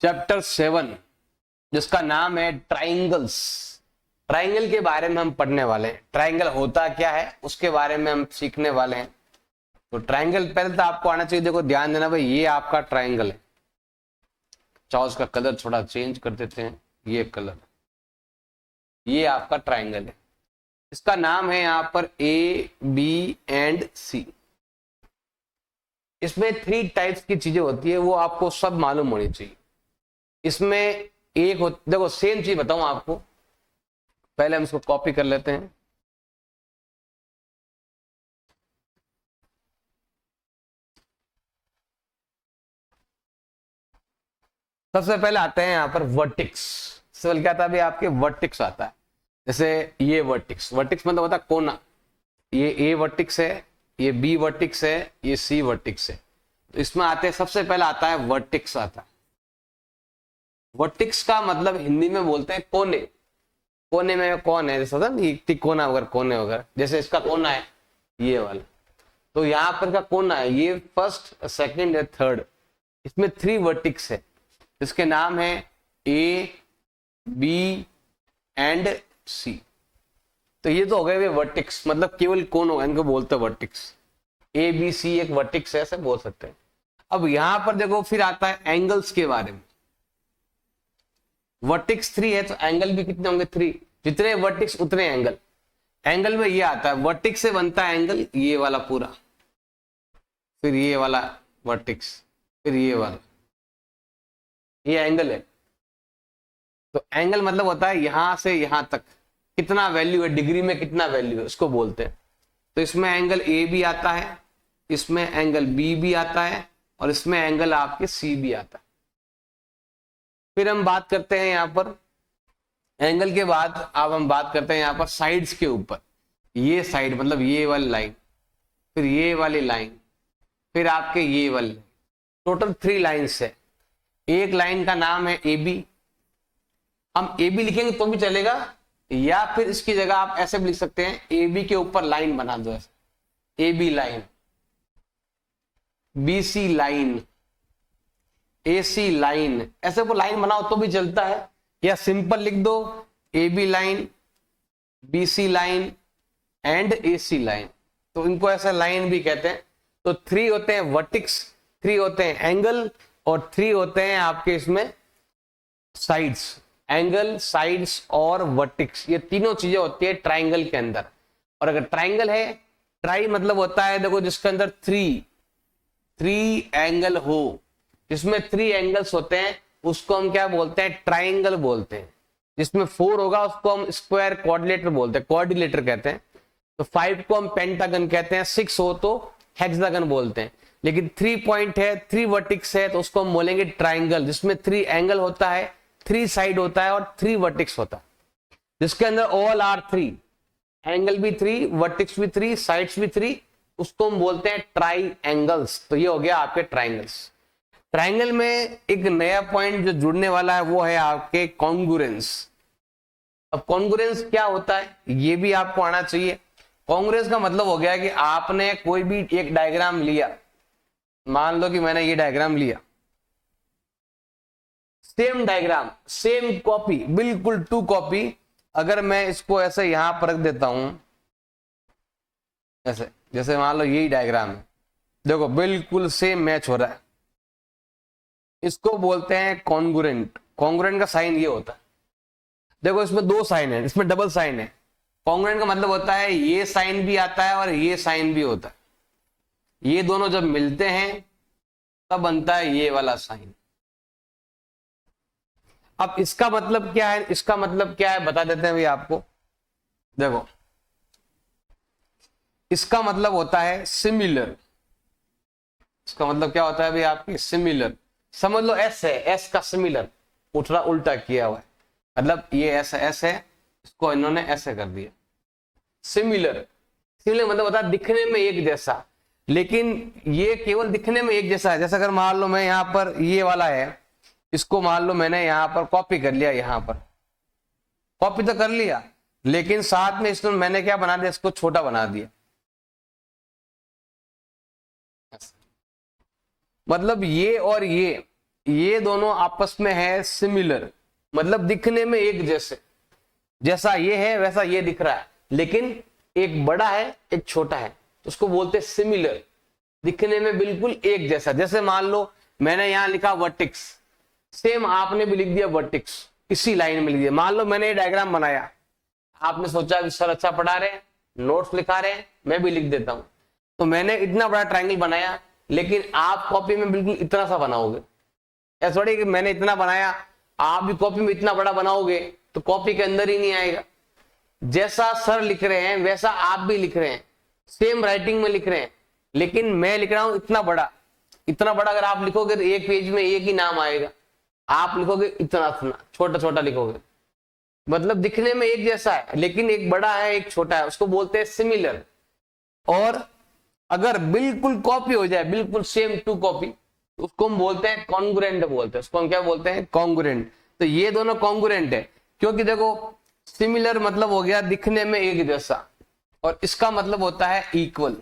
Chapter 7 जिसका नाम है ट्राइंगल्स। ट्राइंगल के बारे में हम पढ़ने वाले हैं। ट्राइंगल होता क्या है उसके बारे में हम सीखने वाले हैं। तो ट्राइंगल पहले तो आपको आना चाहिए। देखो ध्यान देना भाई, ये आपका ट्राइंगल है। चाहो उसका कलर थोड़ा चेंज कर देते हैं। ये कलर, ये आपका ट्राइंगल है। इसका नाम है यहाँ पर ए बी एंड सी। इसमें 3 टाइप्स की चीजें होती है, वो आपको सब मालूम होनी चाहिए। इसमें एक देखो सेम चीज बताऊं आपको, पहले हम इसको कॉपी कर लेते हैं। सबसे पहले आते हैं यहाँ पर वर्टिक्स। सबसे क्या आता है आपके वर्टिक्स आता है। जैसे ये वर्टिक्स, वर्टिक्स मतलब होता है कोना। ये ए वर्टिक्स है, ये बी वर्टिक्स है, ये सी वर्टिक्स है। तो इसमें आते हैं, सबसे पहले आता है वर्टिक्स आता है। वर्टिक्स का मतलब हिंदी में बोलते हैं कोने। कोने में कौन है, जैसा ना कोना वगैरह, कोने वगैरह। जैसे इसका कोना है ये वाला, तो यहाँ पर का कोना है ये फर्स्ट, सेकंड या थर्ड। इसमें 3 वर्टिक्स है। इसके नाम है ए बी एंड सी। तो ये तो हो गए वे वर्टिक्स, मतलब केवल कोन होगा, इनको बोलते हैं वर्टिक्स। ए बी सी एक वर्टिक्स है, ऐसे बोल सकते हैं। अब यहां पर देखो फिर आता है एंगल्स के बारे में। वर्टिक्स 3 है तो एंगल भी कितने होंगे 3। जितने वर्टिक्स उतने एंगल। एंगल में ये आता है, वर्टिक्स से बनता है एंगल ये वाला पूरा, फिर ये वाला वर्टिक्स, फिर ये वाला, ये एंगल है। तो एंगल मतलब होता है यहां से यहां तक कितना वैल्यू है, डिग्री में कितना वैल्यू है, उसको बोलते हैं। तो इसमें एंगल ए भी आता है, इसमें एंगल बी भी आता है, और इसमें एंगल आपके सी भी आता है। फिर हम बात करते हैं यहां पर एंगल के बाद, अब हम बात करते हैं यहां पर साइड्स के ऊपर। ये साइड मतलब ये वाली लाइन, फिर ये वाली लाइन, फिर आपके ये वाली। टोटल 3 लाइन्स है। एक लाइन का नाम है ए बी। हम ए बी लिखेंगे तो भी चलेगा, या फिर इसकी जगह आप ऐसे भी लिख सकते हैं, ए बी के ऊपर लाइन बना दो ऐसे, A B line, B C line, A C line, ऐसे वो लाइन बनाओ तो भी चलता है। या सिंपल लिख दो A B line, B C line and A C line. तो इनको ऐसा लाइन भी कहते हैं। तो 3 होते हैं वर्टिक्स, 3 होते हैं एंगल, और 3 होते हैं आपके इसमें साइड्स। एंगल, साइड्स और वर्टिक्स, ये तीनों चीजें होती है ट्राइंगल के अंदर। और अगर ट्राइंगल है, ट्राई मतलब होता है देखो जिसके अंदर 3 एंगल हो, जिसमें 3 एंगल्स होते हैं उसको हम क्या बोलते हैं, ट्राइंगल बोलते हैं। जिसमें 4 होगा उसको हम स्क्वायर कोऑर्डिनेटर बोलते हैं, कोऑर्डिनेटर कहते हैं। तो 5 को हम पेंटागन कहते हैं, 6 हो तो हेक्सागन बोलते हैं। लेकिन 3 पॉइंट है, 3 वर्टिक्स है, तो उसको हम बोलेंगे ट्राइंगल, जिसमें 3 एंगल होता है, 3 साइड होता है और 3 वर्टिक्स होता है, जिसके अंदर ऑल आर 3, एंगल भी 3, वर्टिक्स भी 3, साइड्स भी 3, उसको हम बोलते हैं ट्राई एंगल्स। तो ये हो गया आपके ट्राइंगल्स। ट्राइंगल में एक नया पॉइंट जो जुड़ने वाला है वो है आपके कॉन्ग्रुएंस। अब कॉन्ग्रुएंस क्या होता है ये भी आपको आना चाहिए। कॉन्ग्रुएंस का मतलब हो गया कि आपने कोई भी एक डायग्राम लिया, मान लो कि मैंने ये डायग्राम लिया, सेम डायग्राम, सेम कॉपी, बिल्कुल 2 कॉपी। अगर मैं इसको ऐसे यहां पर रख देता हूं ऐसे, जैसे मान लो यही डायग्राम है, देखो बिल्कुल सेम मैच हो रहा है, इसको बोलते हैं कॉन्ग्रुएंट। कॉन्ग्रुएंट का साइन ये होता है, देखो इसमें 2 साइन है, इसमें डबल साइन है। कॉन्ग्रुएंट का मतलब होता है ये साइन भी आता है और ये साइन भी होता है, ये दोनों जब मिलते हैं तब बनता है ये वाला साइन। अब इसका मतलब क्या है, इसका मतलब क्या है बता देते हैं भाई आपको। देखो इसका मतलब होता है सिमिलर। इसका मतलब क्या होता है भाई आपकी, सिमिलर। समझ लो एस है, एस का सिमिलर, उठरा उल्टा किया हुआ है, मतलब ये एस है, इसको इन्होंने ऐसे कर दिया। सिमिलर, सिमिलर मतलब होता है दिखने में एक जैसा, लेकिन ये केवल दिखने में एक जैसा है। जैसे अगर मान लो मैं यहां पर ये वाला है, इसको मान लो मैंने यहां पर कॉपी कर लिया, यहां पर कॉपी तो कर लिया, लेकिन साथ में इसमें मैंने क्या बना दिया, इसको छोटा बना दिया। मतलब ये और ये ये दोनों आपस में है सिमिलर, मतलब दिखने में एक जैसे, जैसा ये है वैसा ये दिख रहा है, लेकिन एक बड़ा है एक छोटा है, तो उसको बोलते हैं सिमिलर, दिखने में बिल्कुल एक जैसा। जैसे मान लो मैंने यहां लिखा वर्टिक्स, सेम आपने भी लिख दिया वर्टिक्स, इसी लाइन में लिख दिया। मान लो मैंने ये डायग्राम बनाया, आपने सोचा कि सर अच्छा पढ़ा रहे हैं, नोट्स लिखा रहे हैं, मैं भी लिख देता हूं, तो मैंने इतना बड़ा ट्रायंगल बनाया, लेकिन आप कॉपी में बिल्कुल इतना सा बनाओगे। ऐसा थोड़ी कि मैंने इतना बनाया आप भी कॉपी में इतना बड़ा बनाओगे तो कॉपी के अंदर ही नहीं आएगा। जैसा सर लिख रहे हैं वैसा आप भी लिख रहे हैं, सेम राइटिंग में लिख रहे हैं, लेकिन मैं लिख रहा हूं इतना बड़ा। इतना बड़ा अगर आप लिखोगे तो एक पेज में एक ही नाम आएगा, आप लिखोगे इतना छोटा छोटा लिखोगे, मतलब दिखने में एक जैसा है लेकिन एक बड़ा है एक छोटा है, उसको बोलते हैं सिमिलर। और अगर बिल्कुल कॉपी हो जाए, बिल्कुल सेम टू कॉपी, उसको हम बोलते हैं कॉन्ग्रुएंट बोलते हैं। उसको हम क्या बोलते हैं? कॉन्ग्रुएंट। तो ये दोनों कॉन्ग्रुएंट है, क्योंकि देखो सिमिलर मतलब हो गया दिखने में एक जैसा, और इसका मतलब होता है इक्वल।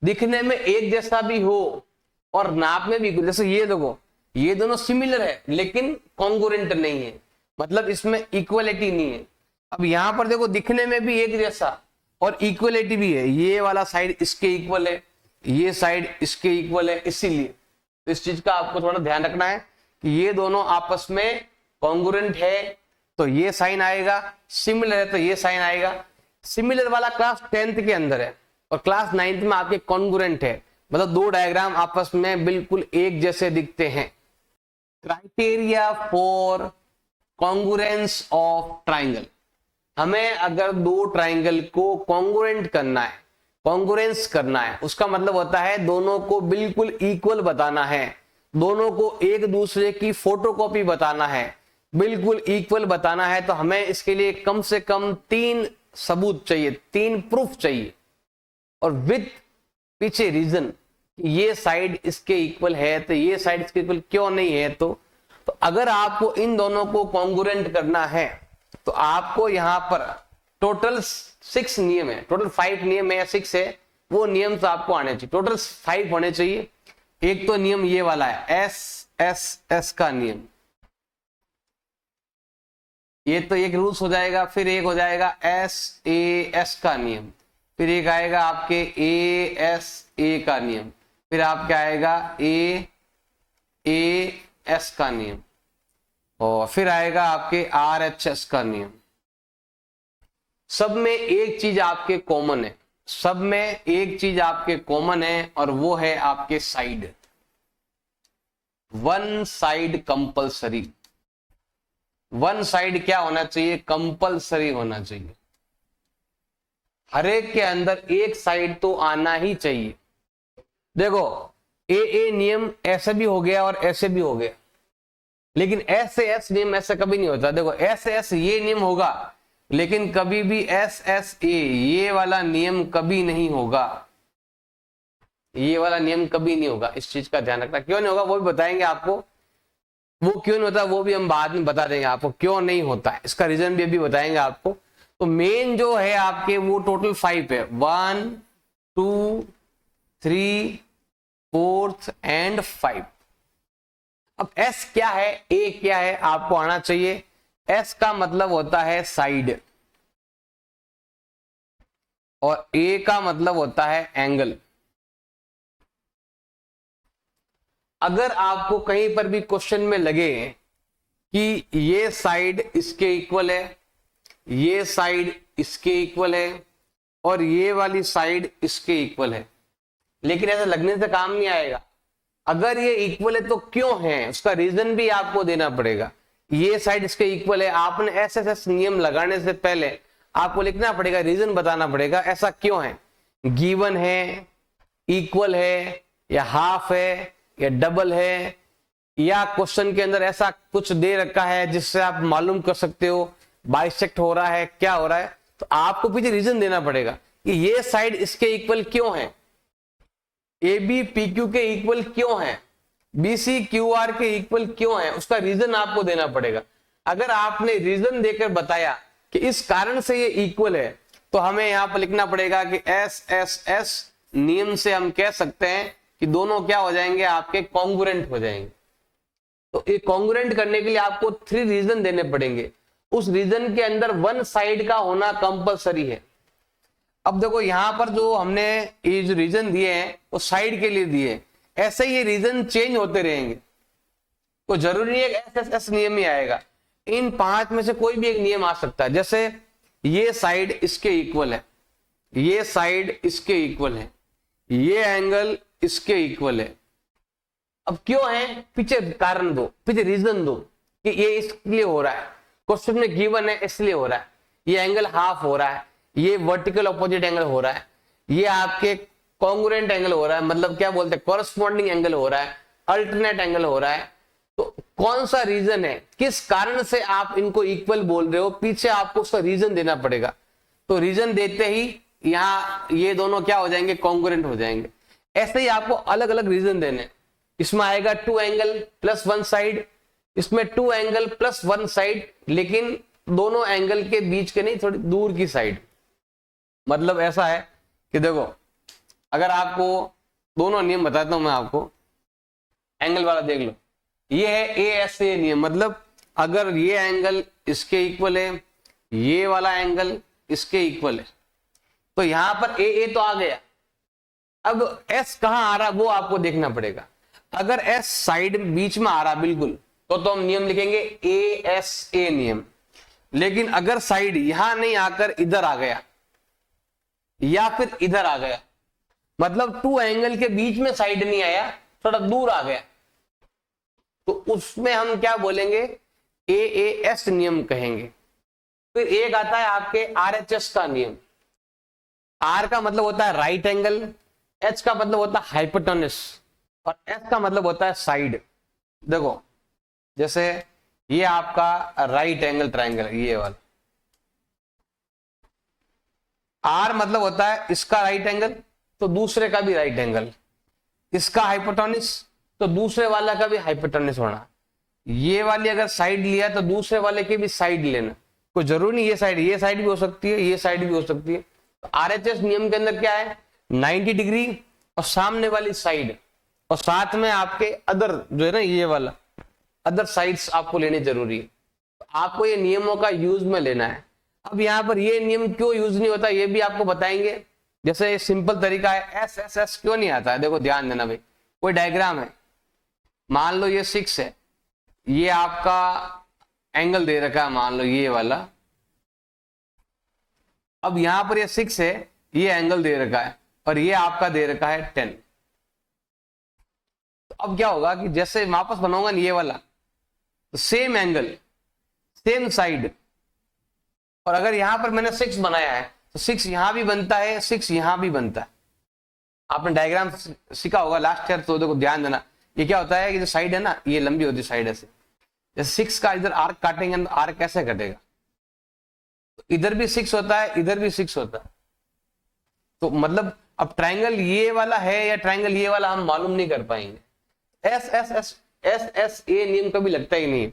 दिखने में एक जैसा भी हो और नाप में भी, जैसे ये देखो ये दोनों सिमिलर है लेकिन कॉन्ग्रुएंट नहीं है, मतलब इसमें इक्वलिटी नहीं है। अब यहां पर देखो दिखने में भी एक जैसा और इक्वलिटी भी है, ये वाला साइड इसके इक्वल है, ये साइड इसके इक्वल है, इसीलिए इस चीज का आपको थोड़ा ध्यान रखना है कि ये दोनों आपस में कॉन्ग्रुएंट है तो ये साइन आएगा, सिमिलर है तो ये साइन आएगा। सिमिलर वाला क्लास 10th के अंदर है और क्लास 9th में आपके कॉन्ग्रुएंट है, मतलब दो डायग्राम आपस में बिल्कुल एक जैसे दिखते हैं। Criteria for congruence of triangle, हमें अगर दो ट्राइंगल को कॉन्ग्रुएंट करना है, कॉन्ग्रुएंस करना है, उसका मतलब होता है दोनों को बिल्कुल इक्वल बताना है, दोनों को एक दूसरे की फोटोकॉपी बताना है, बिल्कुल इक्वल बताना है, तो हमें इसके लिए कम से कम 3 सबूत चाहिए, 3 प्रूफ चाहिए, और विद पीछे रीजन, ये साइड इसके इक्वल है तो ये साइड इसके इक्वल क्यों नहीं है। तो अगर आपको इन दोनों को कॉन्ग्रुएंट करना है तो आपको यहां पर टोटल 6 नियम है, टोटल 5 नियम है या 6 है, वो नियम तो आपको आने चाहिए, टोटल 5 होने चाहिए। एक तो नियम ये वाला है एस का नियम, ये तो एक रूल्स हो जाएगा, फिर एक हो जाएगा एस का नियम, फिर एक आएगा आपके ए का नियम, फिर आपका आएगा एस का नियम, और फिर आएगा आपके RHS का नियम। सब में एक चीज आपके कॉमन है, सब में एक चीज आपके कॉमन है, और वो है आपके side, one side compulsory. One side क्या होना चाहिए? कंपलसरी होना चाहिए। हर एक के अंदर एक साइड तो आना ही चाहिए। देखो ए नियम ऐसे भी हो गया और ऐसे भी हो गया, लेकिन एस नियम ऐसा कभी नहीं होता। देखो एस ये नियम होगा, लेकिन कभी भी एस ये वाला नियम कभी नहीं होगा, ये वाला नियम कभी नहीं होगा। इस चीज का ध्यान रखना। क्यों नहीं होगा वो भी बताएंगे आपको, वो क्यों नहीं होता वो भी हम बाद में बता देंगे आपको क्यों नहीं होता है, इसका रीजन भी अभी बताएंगे आपको। तो मेन जो है आपके वो टोटल 5 है, 1 2 3 4 एंड 5। अब एस क्या है, ए क्या है, आपको आना चाहिए। एस का मतलब होता है साइड, और ए का मतलब होता है एंगल। अगर आपको कहीं पर भी क्वेश्चन में लगे कि ये साइड इसके इक्वल है, ये साइड इसके इक्वल है, और ये वाली साइड इसके इक्वल है, लेकिन ऐसा लगने से काम नहीं आएगा। अगर ये इक्वल है तो क्यों है, उसका रीजन भी आपको देना पड़ेगा। ये साइड इसके इक्वल है, आपने एस नियम लगाने से पहले आपको लिखना पड़ेगा, रीजन बताना पड़ेगा ऐसा क्यों है। गिवन है, इक्वल है, या हाफ है, या डबल है, या क्वेश्चन के अंदर ऐसा कुछ दे रखा है जिससे आप मालूम कर सकते हो बाइसेक्ट हो रहा है, क्या हो रहा है। तो आपको पीछे रीजन देना पड़ेगा कि ये साइड इसके इक्वल क्यों है, AB PQ के इक्वल क्यों है, BC QR के इक्वल क्यों है, उसका रीजन आपको देना पड़ेगा। अगर आपने रीजन देकर बताया कि इस कारण से ये इक्वल है, तो हमें यहां पर लिखना पड़ेगा कि एस नियम से हम कह सकते हैं कि दोनों क्या हो जाएंगे, आपके कॉन्ग्रुएंट हो जाएंगे। तो ये कॉन्ग्रुएंट करने के लिए आपको 3 रीजन देने पड़ेंगे, उस रीजन के अंदर वन साइड का होना कंपलसरी है। अब देखो यहां पर जो हमने ये जो रीजन दिए हैं वो साइड के लिए दिए, ऐसे ही ये रीजन चेंज होते रहेंगे। तो जरूरी है एसएसएस नियम ही आएगा, इन 5 में से कोई भी एक नियम आ सकता है। जैसे ये साइड इसके इक्वल है, ये साइड इसके इक्वल है, ये एंगल इसके इक्वल है। अब क्यों है, पीछे कारण दो, पीछे रीजन दो कि ये इसलिए हो रहा है, क्वेश्चन में गिवन है इसलिए हो रहा है। ये एंगल हाफ हो रहा है, ये वर्टिकल ऑपोजिट एंगल हो रहा है, ये आपके कॉन्ग्रुएंट एंगल हो रहा है, मतलब क्या बोलते हैं कॉरस्पॉन्डिंग एंगल हो रहा है, अल्टरनेट एंगल हो रहा है। तो कौन सा रीजन है, किस कारण से आप इनको इक्वल बोल रहे हो, पीछे आपको उसका रीजन देना पड़ेगा। तो रीजन देते ही यहाँ ये दोनों क्या हो जाएंगे, कॉन्ग्रुएंट हो जाएंगे। ऐसे ही आपको अलग अलग रीजन देने, इसमें आएगा 2 एंगल प्लस 1 साइड, इसमें 2 एंगल प्लस 1 साइड, लेकिन दोनों एंगल के बीच के नहीं, थोड़ी दूर की साइड। मतलब ऐसा है कि देखो अगर आपको दोनों नियम बताता हूं मैं आपको, एंगल वाला देख लो, ये है ASA नियम, मतलब अगर ये एंगल इसके इक्वल है, ये वाला एंगल इसके इक्वल है, तो यहां पर AA तो आ गया। अब S कहां आ रहा वो आपको देखना पड़ेगा। अगर S साइड बीच में आ रहा बिल्कुल, तो हम नियम लिखेंगे ASA नियम। लेकिन अगर साइड यहां नहीं आकर इधर आ गया या फिर इधर आ गया, मतलब 2 एंगल के बीच में साइड नहीं आया, थोड़ा दूर आ गया, तो उसमें हम क्या बोलेंगे, AAS नियम कहेंगे। फिर एक आता है आपके RHS का नियम। R का मतलब होता है राइट एंगल, H का मतलब होता है हाइपोटेनस, और S का मतलब होता है साइड। देखो जैसे ये आपका राइट एंगल ट्रायंगल, ये वाला R मतलब होता है इसका राइट एंगल तो दूसरे का भी राइट एंगल, इसका हाइपोटेनस तो दूसरे वाला का भी हाइपोटेनस होना। ये वाली अगर साइड लिया तो दूसरे वाले की भी साइड लेना, कोई जरूरी नहीं ये साइड भी हो सकती है, ये साइड भी हो सकती है। तो RHS नियम के अंदर क्या है, 90 डिग्री और सामने वाली साइड, और साथ में आपके अदर जो है ना, ये वाला अदर साइड्स आपको लेने जरूरी है। तो आपको ये नियमों का यूज में लेना है। अब यहाँ पर ये नियम क्यों यूज नहीं होता ये भी आपको बताएंगे। जैसे सिंपल तरीका है, SSS क्यों नहीं आता है, देखो ध्यान देना भाई। कोई डायग्राम है, मान लो ये 6 है, ये आपका एंगल दे रखा है, मान लो ये वाला। अब यहां पर ये 6 है, ये एंगल दे रखा है, और ये आपका दे रखा है 10। तो अब क्या होगा कि जैसे वापस बनाऊंगा ये वाला, तो सेम एंगल सेम साइड, और अगर यहां पर मैंने 6 बनाया है तो 6 यहां भी बनता है, 6 यहां भी बनता है। आपने डायग्राम सीखा होगा लास्ट ईयर, तो देखो ध्यान देना। ये क्या होता है कि जो साइड है ना, ये लंबी होती है साइड ऐसे, जैसे 6 का इधर आर्क काटेंगे तो आर्क कैसे कटेगा, तो इधर भी 6 होता है, इधर भी 6 होता है। तो मतलब अब ट्रायंगल ये वाला है या ट्रायंगल ये वाला हम मालूम नहीं कर पाएंगे। SSA नियम कभी लगता ही नहीं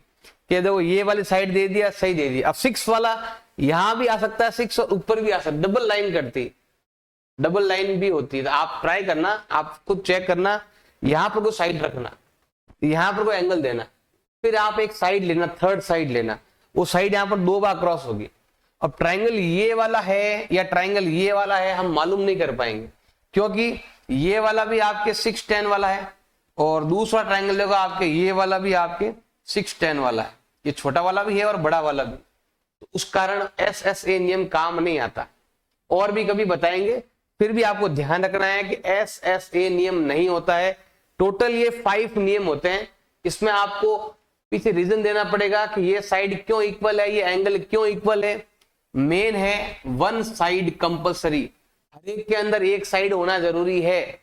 कि देखो ये वाली साइड दे दिया, सही दे दिया। अब 6 वाला यहां भी आ सकता है 6, और ऊपर भी आ सकता है, डबल लाइन करती, डबल लाइन भी होती है। तो आप ट्राई करना, आप खुद चेक करना, यहां पर कोई साइड रखना, यहां पर कोई एंगल देना, फिर आप एक साइड लेना, थर्ड साइड लेना, वो साइड यहां पर 2 बार क्रॉस होगी। अब ट्रायंगल ये वाला है या ट्रायंगल ये वाला है हम मालूम नहीं कर पाएंगे, क्योंकि ये वाला भी आपके 610 वाला है, और दूसरा ट्रायंगल देखो आपके ये वाला भी आपके 610 वाला है, ये छोटा वाला भी है और बड़ा वाला भी। तो उस कारण SSA नियम काम नहीं आता, और भी कभी बताएंगे। फिर भी आपको ध्यान रखना है कि SSA नियम नहीं होता है। टोटल ये 5 नियम होते हैं। इसमें आपको पीछे रीजन देना पड़ेगा कि ये साइड क्यों इक्वल है, ये एंगल क्यों इक्वल है। मेन है वन साइड कंपलसरी, हर एक के अंदर एक साइड होना जरूरी है।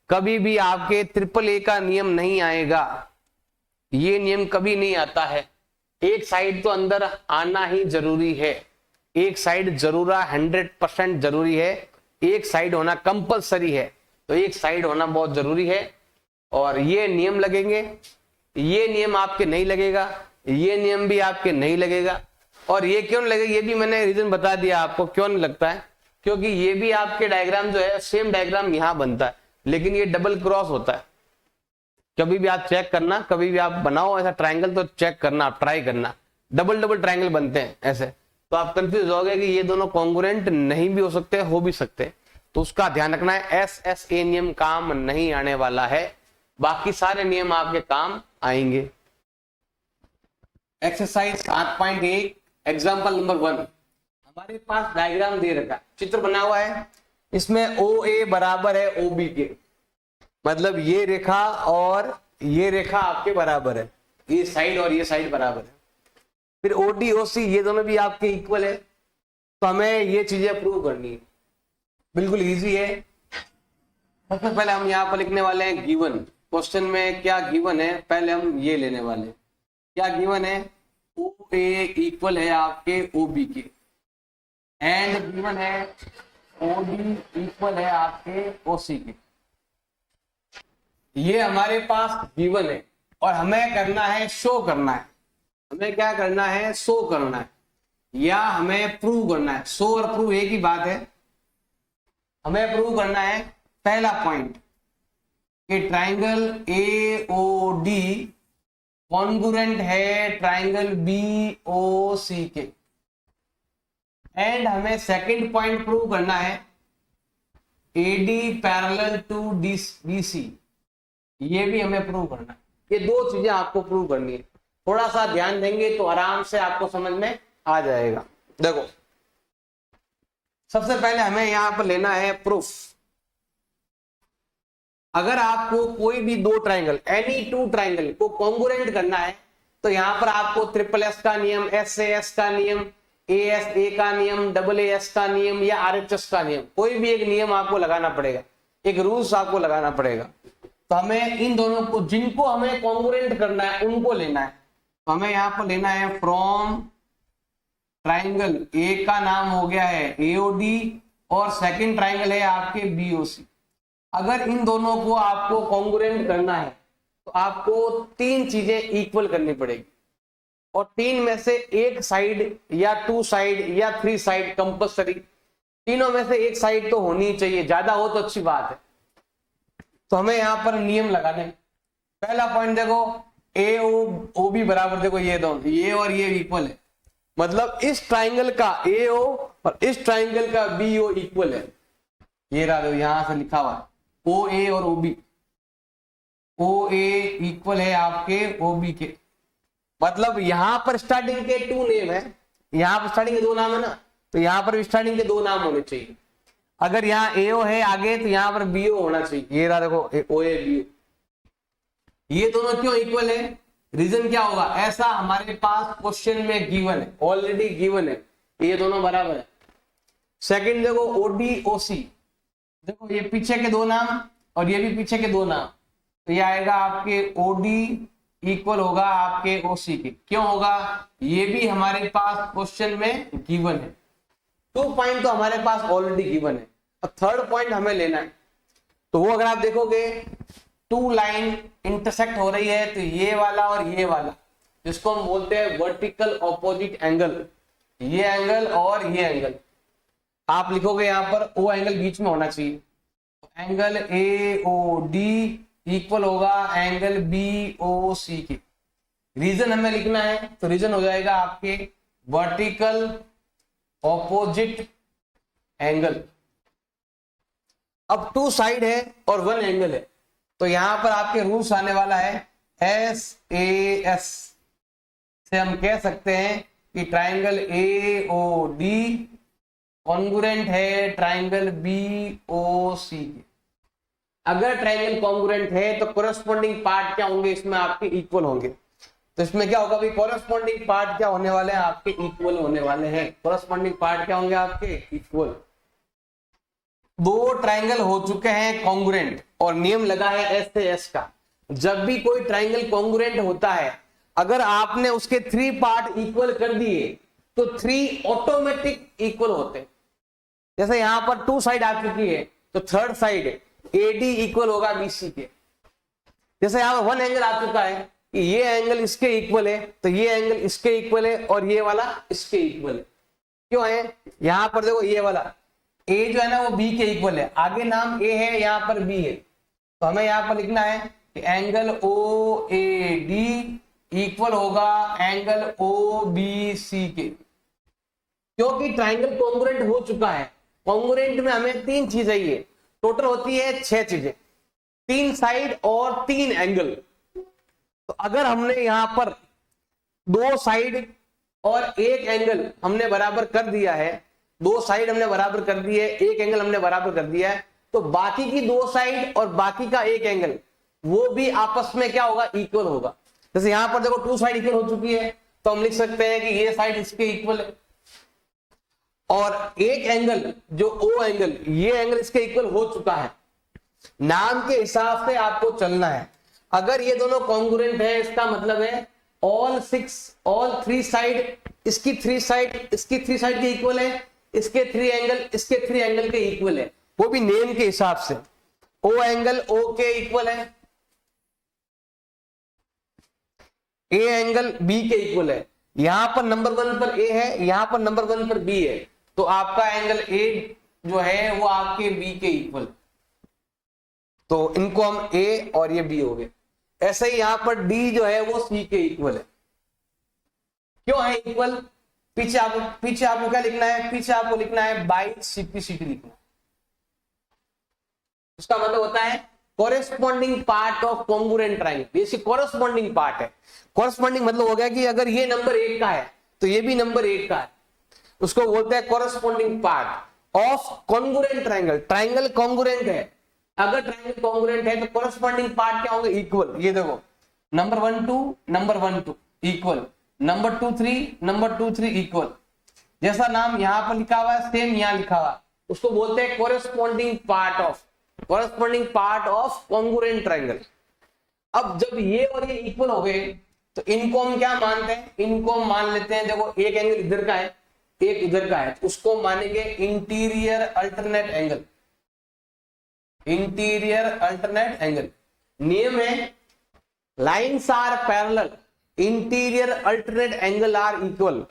कभी भी आपके AAA का नियम नहीं आएगा, ये नियम कभी नहीं आता है। एक साइड तो अंदर आना ही जरूरी है, एक साइड जरूर 100% जरूरी है, एक साइड होना कंपलसरी है। तो एक साइड होना बहुत जरूरी है, और ये नियम लगेंगे, ये नियम आपके नहीं लगेगा, ये नियम भी आपके नहीं लगेगा। और ये क्यों लगेगा ये भी मैंने रीजन बता दिया आपको क्यों नहीं लगता है, क्योंकि ये भी आपके डायग्राम जो है सेम डायग्राम यहां बनता है, लेकिन ये डबल क्रॉस होता है। कभी भी आप चेक करना, कभी भी आप बनाओ ऐसा ट्राइंगल तो चेक करना, आप ट्राई करना, डबल डबल ट्राइंगल बनते हैं ऐसे, तो आप कंफ्यूज हो गए कि ये दोनों कॉन्ग्रुएंट नहीं भी हो सकते, हो भी सकते। तो उसका ध्यान रखना है, SSA नियम काम नहीं आने वाला है, बाकी सारे नियम आपके काम आएंगे। एक्सरसाइज 7.1 एग्जाम्पल नंबर 1, हमारे पास डायग्राम दे रखा है, चित्र बना हुआ है, इसमें OA बराबर है OB के, मतलब ये रेखा और ये रेखा आपके बराबर है, ये साइड और ये साइड बराबर है। फिर OD OC ये दोनों भी आपके इक्वल है, तो हमें ये चीजें प्रूव करनी है, बिल्कुल इजी है। सबसे पहले हम यहाँ पर लिखने वाले हैं गिवन, क्वेश्चन में क्या गिवन है, पहले हम ये लेने वाले हैं। क्या गिवन है, OA इक्वल है आपके OB के, एंड गिवन है OD इक्वल है आपके OC के। ये हमारे पास गिवन है और हमें करना है, शो करना है। हमें क्या करना है, शो करना है या हमें प्रूव करना है। शो और प्रूव एक ही बात है। हमें प्रूव करना है पहला पॉइंट कि ट्राइंगल AOD कॉन्ग्रुएंट है ट्राइंगल BOC के, एंड हमें सेकंड पॉइंट प्रूव करना है AD पैरेलल टू BC, ये भी हमें प्रूव करना है। ये दो चीजें आपको प्रूव करनी है, थोड़ा सा ध्यान देंगे तो आराम से आपको समझ में आ जाएगा। देखो सबसे पहले हमें यहां पर लेना है प्रूफ। अगर आपको कोई भी दो ट्राइंगल, एनी टू ट्राइंगल को कॉन्ग्रुएंट करना है, तो यहां पर आपको SSS का नियम, SAS का नियम, ASA का नियम, AAS का नियम या RHS का नियम, कोई भी एक नियम आपको लगाना पड़ेगा, एक रूल्स आपको लगाना पड़ेगा। तो हमें इन दोनों को, जिनको हमें कॉन्ग्रुएंट करना है उनको लेना है। तो हमें यहां पर लेना है फ्रॉम ट्राइंगल A का नाम हो गया है AOD और सेकंड ट्राइंगल है आपके BOC। अगर इन दोनों को आपको कॉन्ग्रुएंट करना है तो आपको तीन चीजें इक्वल करनी पड़ेगी, और तीन में से एक साइड या टू साइड या थ्री साइड कंपल्सरी, तीनों में से एक साइड तो होनी चाहिए, ज्यादा हो तो अच्छी बात है। तो हमें यहां पर नियम लगाने, पहला पॉइंट देखो AOB बराबर, देखो ये दोनों, ये और ये इक्वल है, मतलब इस ट्राइंगल का AO और इस ट्राइंगल का BO इक्वल है। ये रहा, यहां से लिखा हुआ है OA और OB, OA इक्वल है आपके OB के, मतलब यहां पर स्टार्टिंग के टू नेम है, यहां पर स्टार्टिंग के दो नाम है ना, तो यहां पर स्टार्टिंग के दो नाम होने चाहिए। अगर यहाँ AO है आगे तो यहां पर BO होना चाहिए। ये रहा देखो OA BO, ये दोनों क्यों इक्वल है, रीजन क्या होगा, ऐसा हमारे पास क्वेश्चन में गिवन है, ऑलरेडी गिवन है, ये दोनों बराबर है। सेकंड देखो OD OC, देखो ये पीछे के दो नाम और ये भी पीछे के दो नाम, तो ये आएगा आपके OD इक्वल होगा आपके OC के। क्यों होगा, ये भी हमारे पास क्वेश्चन में गिवन है। 2 पॉइंट तो हमारे पास ऑलरेडी गिवन है। अब थर्ड पॉइंट हमें लेना है, तो वो अगर आप देखोगे टू लाइन इंटरसेक्ट हो रही है, तो ये वाला और ये वाला, जिसको हम बोलते हैं वर्टिकल ऑपोजिट एंगल, ये एंगल और ये एंगल, आप लिखोगे यहां पर O एंगल बीच में होना चाहिए, एंगल AOD इक्वल होगा एंगल BOC के। रीजन हमें लिखना है, तो रीजन हो जाएगा आपके वर्टिकल ऑपोजिट एंगल। अब टू साइड है और वन एंगल है, तो यहां पर आपके रूल्स आने वाला है SAS से हम कह सकते हैं कि ट्राइंगल AOD कॉन्ग्रुएंट है ट्राइंगल BOC के। अगर ट्राइंगल कॉन्ग्रुएंट है तो कोरस्पॉन्डिंग पार्ट क्या होंगे, इसमें आपके इक्वल होंगे। तो इसमें क्या होगा, कोरस्पॉन्डिंग पार्ट क्या होने वाले हैं, आपके इक्वल होने वाले हैं। कोरस्पॉन्डिंग पार्ट क्या होंगे आपके, इक्वल। दो ट्राइंगल हो चुके हैं कॉन्ग्रुएंट और नियम लगा है SAS का। जब भी कोई ट्राइंगल कॉन्ग्रुएंट होता है, अगर आपने उसके 3 पार्ट इक्वल कर दिए तो 3 ऑटोमेटिक इक्वल होते हैं। जैसे यहां पर 2 साइड आ चुकी है, तो थर्ड साइड AD इक्वल होगा BC के। जैसे यहां पर 1 एंगल आ चुका है कि ये एंगल इसके इक्वल है, तो ये एंगल इसके इक्वल है और ये वाला इसके इक्वल है। क्यों है, यहां पर देखो ये वाला A जो है ना वो B के इक्वल है, आगे नाम A है, यहां पर B है, तो हमें यहाँ पर लिखना है कि angle O A D equal होगा एंगल ओ बी सी के, क्योंकि ट्राइंगल कॉन्ग्रुएंट हो चुका है। कॉन्ग्रुएंट में हमें 3 चीजें चाहिए, टोटल होती है 6 चीजें, 3 साइड और 3 एंगल। तो अगर हमने यहां पर 2 साइड और 1 एंगल हमने बराबर कर दिया है, 2 साइड हमने बराबर कर दी है, 1 एंगल हमने बराबर कर दिया है, तो बाकी की 2 साइड और बाकी का 1 एंगल वो भी आपस में क्या होगा, इक्वल होगा। जैसे यहां पर देखो 2 साइड इक्वल हो चुकी है, तो हम लिख सकते हैं कि ये साइड इसके इक्वल है, और 1 एंगल जो ओ एंगल, ये एंगल इसके इक्वल हो चुका है। नाम के हिसाब से आपको चलना है। अगर ये दोनों कॉन्ग्रुएंट है, इसका मतलब है ऑल 3 साइड, इसकी 3 साइड इसकी 3 साइड के इक्वल है, इसके 3 एंगल इसके 3 एंगल के इक्वल है, वो भी नेम के हिसाब से। ओ एंगल ओ के इक्वल है, ए एंगल बी के इक्वल है। यहां पर नंबर 1 पर ए है, यहां पर नंबर 1 पर बी है, तो आपका एंगल ए जो है वो आपके बी के इक्वल, तो इनको हम ए और ये बी हो गए। ऐसे ही यहां पर डी जो है वो सी के इक्वल है। क्यों है इक्वल? पीछे आपको क्या लिखना है, पीछे आपको लिखना है बाई सिंप्लिसिटी लिखना है। उसका मतलब होता है corresponding part of congruent triangle, ये कॉरेस्पॉन्डिंग पार्ट है। कॉरेस्पॉन्डिंग मतलब हो गया कि अगर ये नंबर 1 का है तो ये भी नंबर 1 का है, उसको बोलते हैं corresponding part of congruent triangle. Triangle congruent है, अगर ट्रायंगल कॉन्ग्रुएंट है तो कॉरेस्पॉन्डिंग पार्ट क्या होंगे, इक्वल। ये देखो नंबर 1 2 इक्वल, नंबर 2 3 इक्वल। जैसा नाम यहां पर लिखा हुआ है सेम यहां लिखा हुआ, उसको बोलते हैं corresponding part of congruent triangle. अब जब ये और ये इक्वल हो गए तो इनको हम क्या मानते हैं, इनको हम मान लेते हैं, देखो एक एंगल इधर का है एक इधर का है, तो उसको मानेंगे interior alternate angle. Interior alternate angle नियम है lines are parallel, interior alternate angle are equal.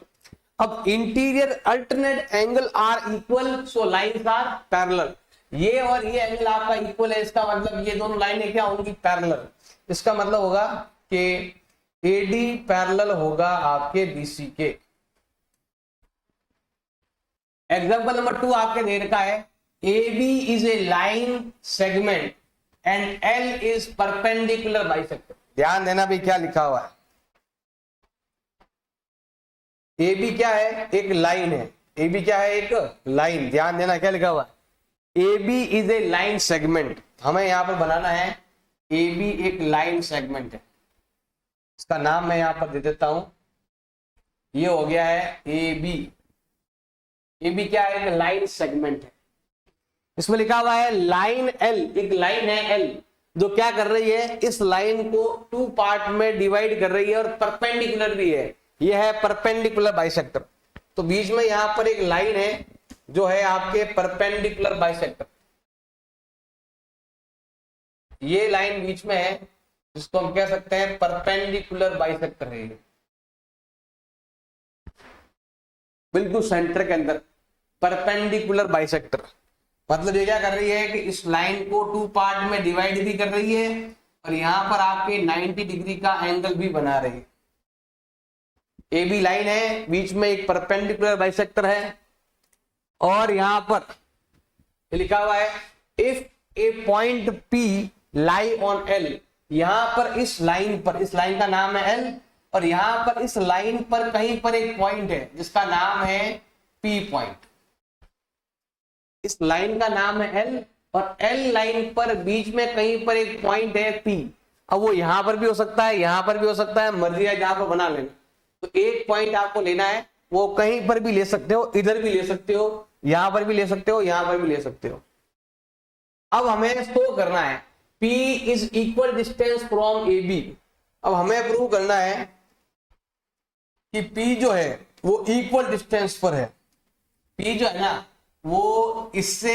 अब interior alternate angle are equal, so lines are parallel. ये और ये एंगल आपका इक्वल है, इसका मतलब ये दोनों लाइनें क्या होंगी, पैरेलल। इसका मतलब होगा कि एडी पैरेलल होगा आपके बीसी के। एग्जाम्पल नंबर 2 आपके दे रखा है, AB is a line segment and L is perpendicular bisector। ध्यान देना भी क्या लिखा हुआ है, AB क्या है, एक लाइन है। AB क्या है, एक लाइन। ध्यान देना क्या लिखा हुआ है, AB is a line segment। हमें यहां पर बनाना है AB एक लाइन सेगमेंट है, इसका नाम मैं यहां पर दे देता हूं, ये हो गया है AB। AB क्या है, एक लाइन सेगमेंट है। इसमें लिखा हुआ है लाइन L, एक लाइन है L जो क्या कर रही है, इस लाइन को 2 पार्ट में डिवाइड कर रही है और परपेंडिकुलर भी है, ये है परपेंडिकुलर बाइसेक्टर। तो बीच में यहां पर एक लाइन है जो है आपके परपेंडिकुलर बाइसेक्टर, ये लाइन बीच में है जिसको हम कह सकते हैं परपेंडिकुलर बाइसेक्टर है, बिल्कुल सेंटर के अंदर परपेंडिकुलर बाइसेक्टर। मतलब ये क्या कर रही है कि इस लाइन को 2 पार्ट में डिवाइड भी कर रही है और यहां पर आपके 90 डिग्री का एंगल भी बना रही है। AB लाइन है, बीच में एक परपेंडिकुलर बाइसेक्टर है, और यहां पर लिखा हुआ है if A point P lie on L। यहां पर इस लाइन का नाम है L, और यहां पर इस लाइन पर कहीं पर एक पॉइंट है जिसका नाम है P पॉइंट। इस लाइन का नाम है L और L लाइन पर बीच में कहीं पर एक पॉइंट है P। अब वो यहां पर भी हो सकता है, यहां पर भी हो सकता है, मर्जी है जहां पर बना लेना। तो एक पॉइंट आपको लेना है, वो कहीं पर भी ले सकते हो, इधर भी ले सकते हो, यहां पर भी ले सकते हो, यहां पर भी ले सकते हो। अब हमें शो करना है P is equal distance from AB। अब हमें प्रूव करना है कि P जो है वो इक्वल डिस्टेंस पर है। P जो है ना वो इससे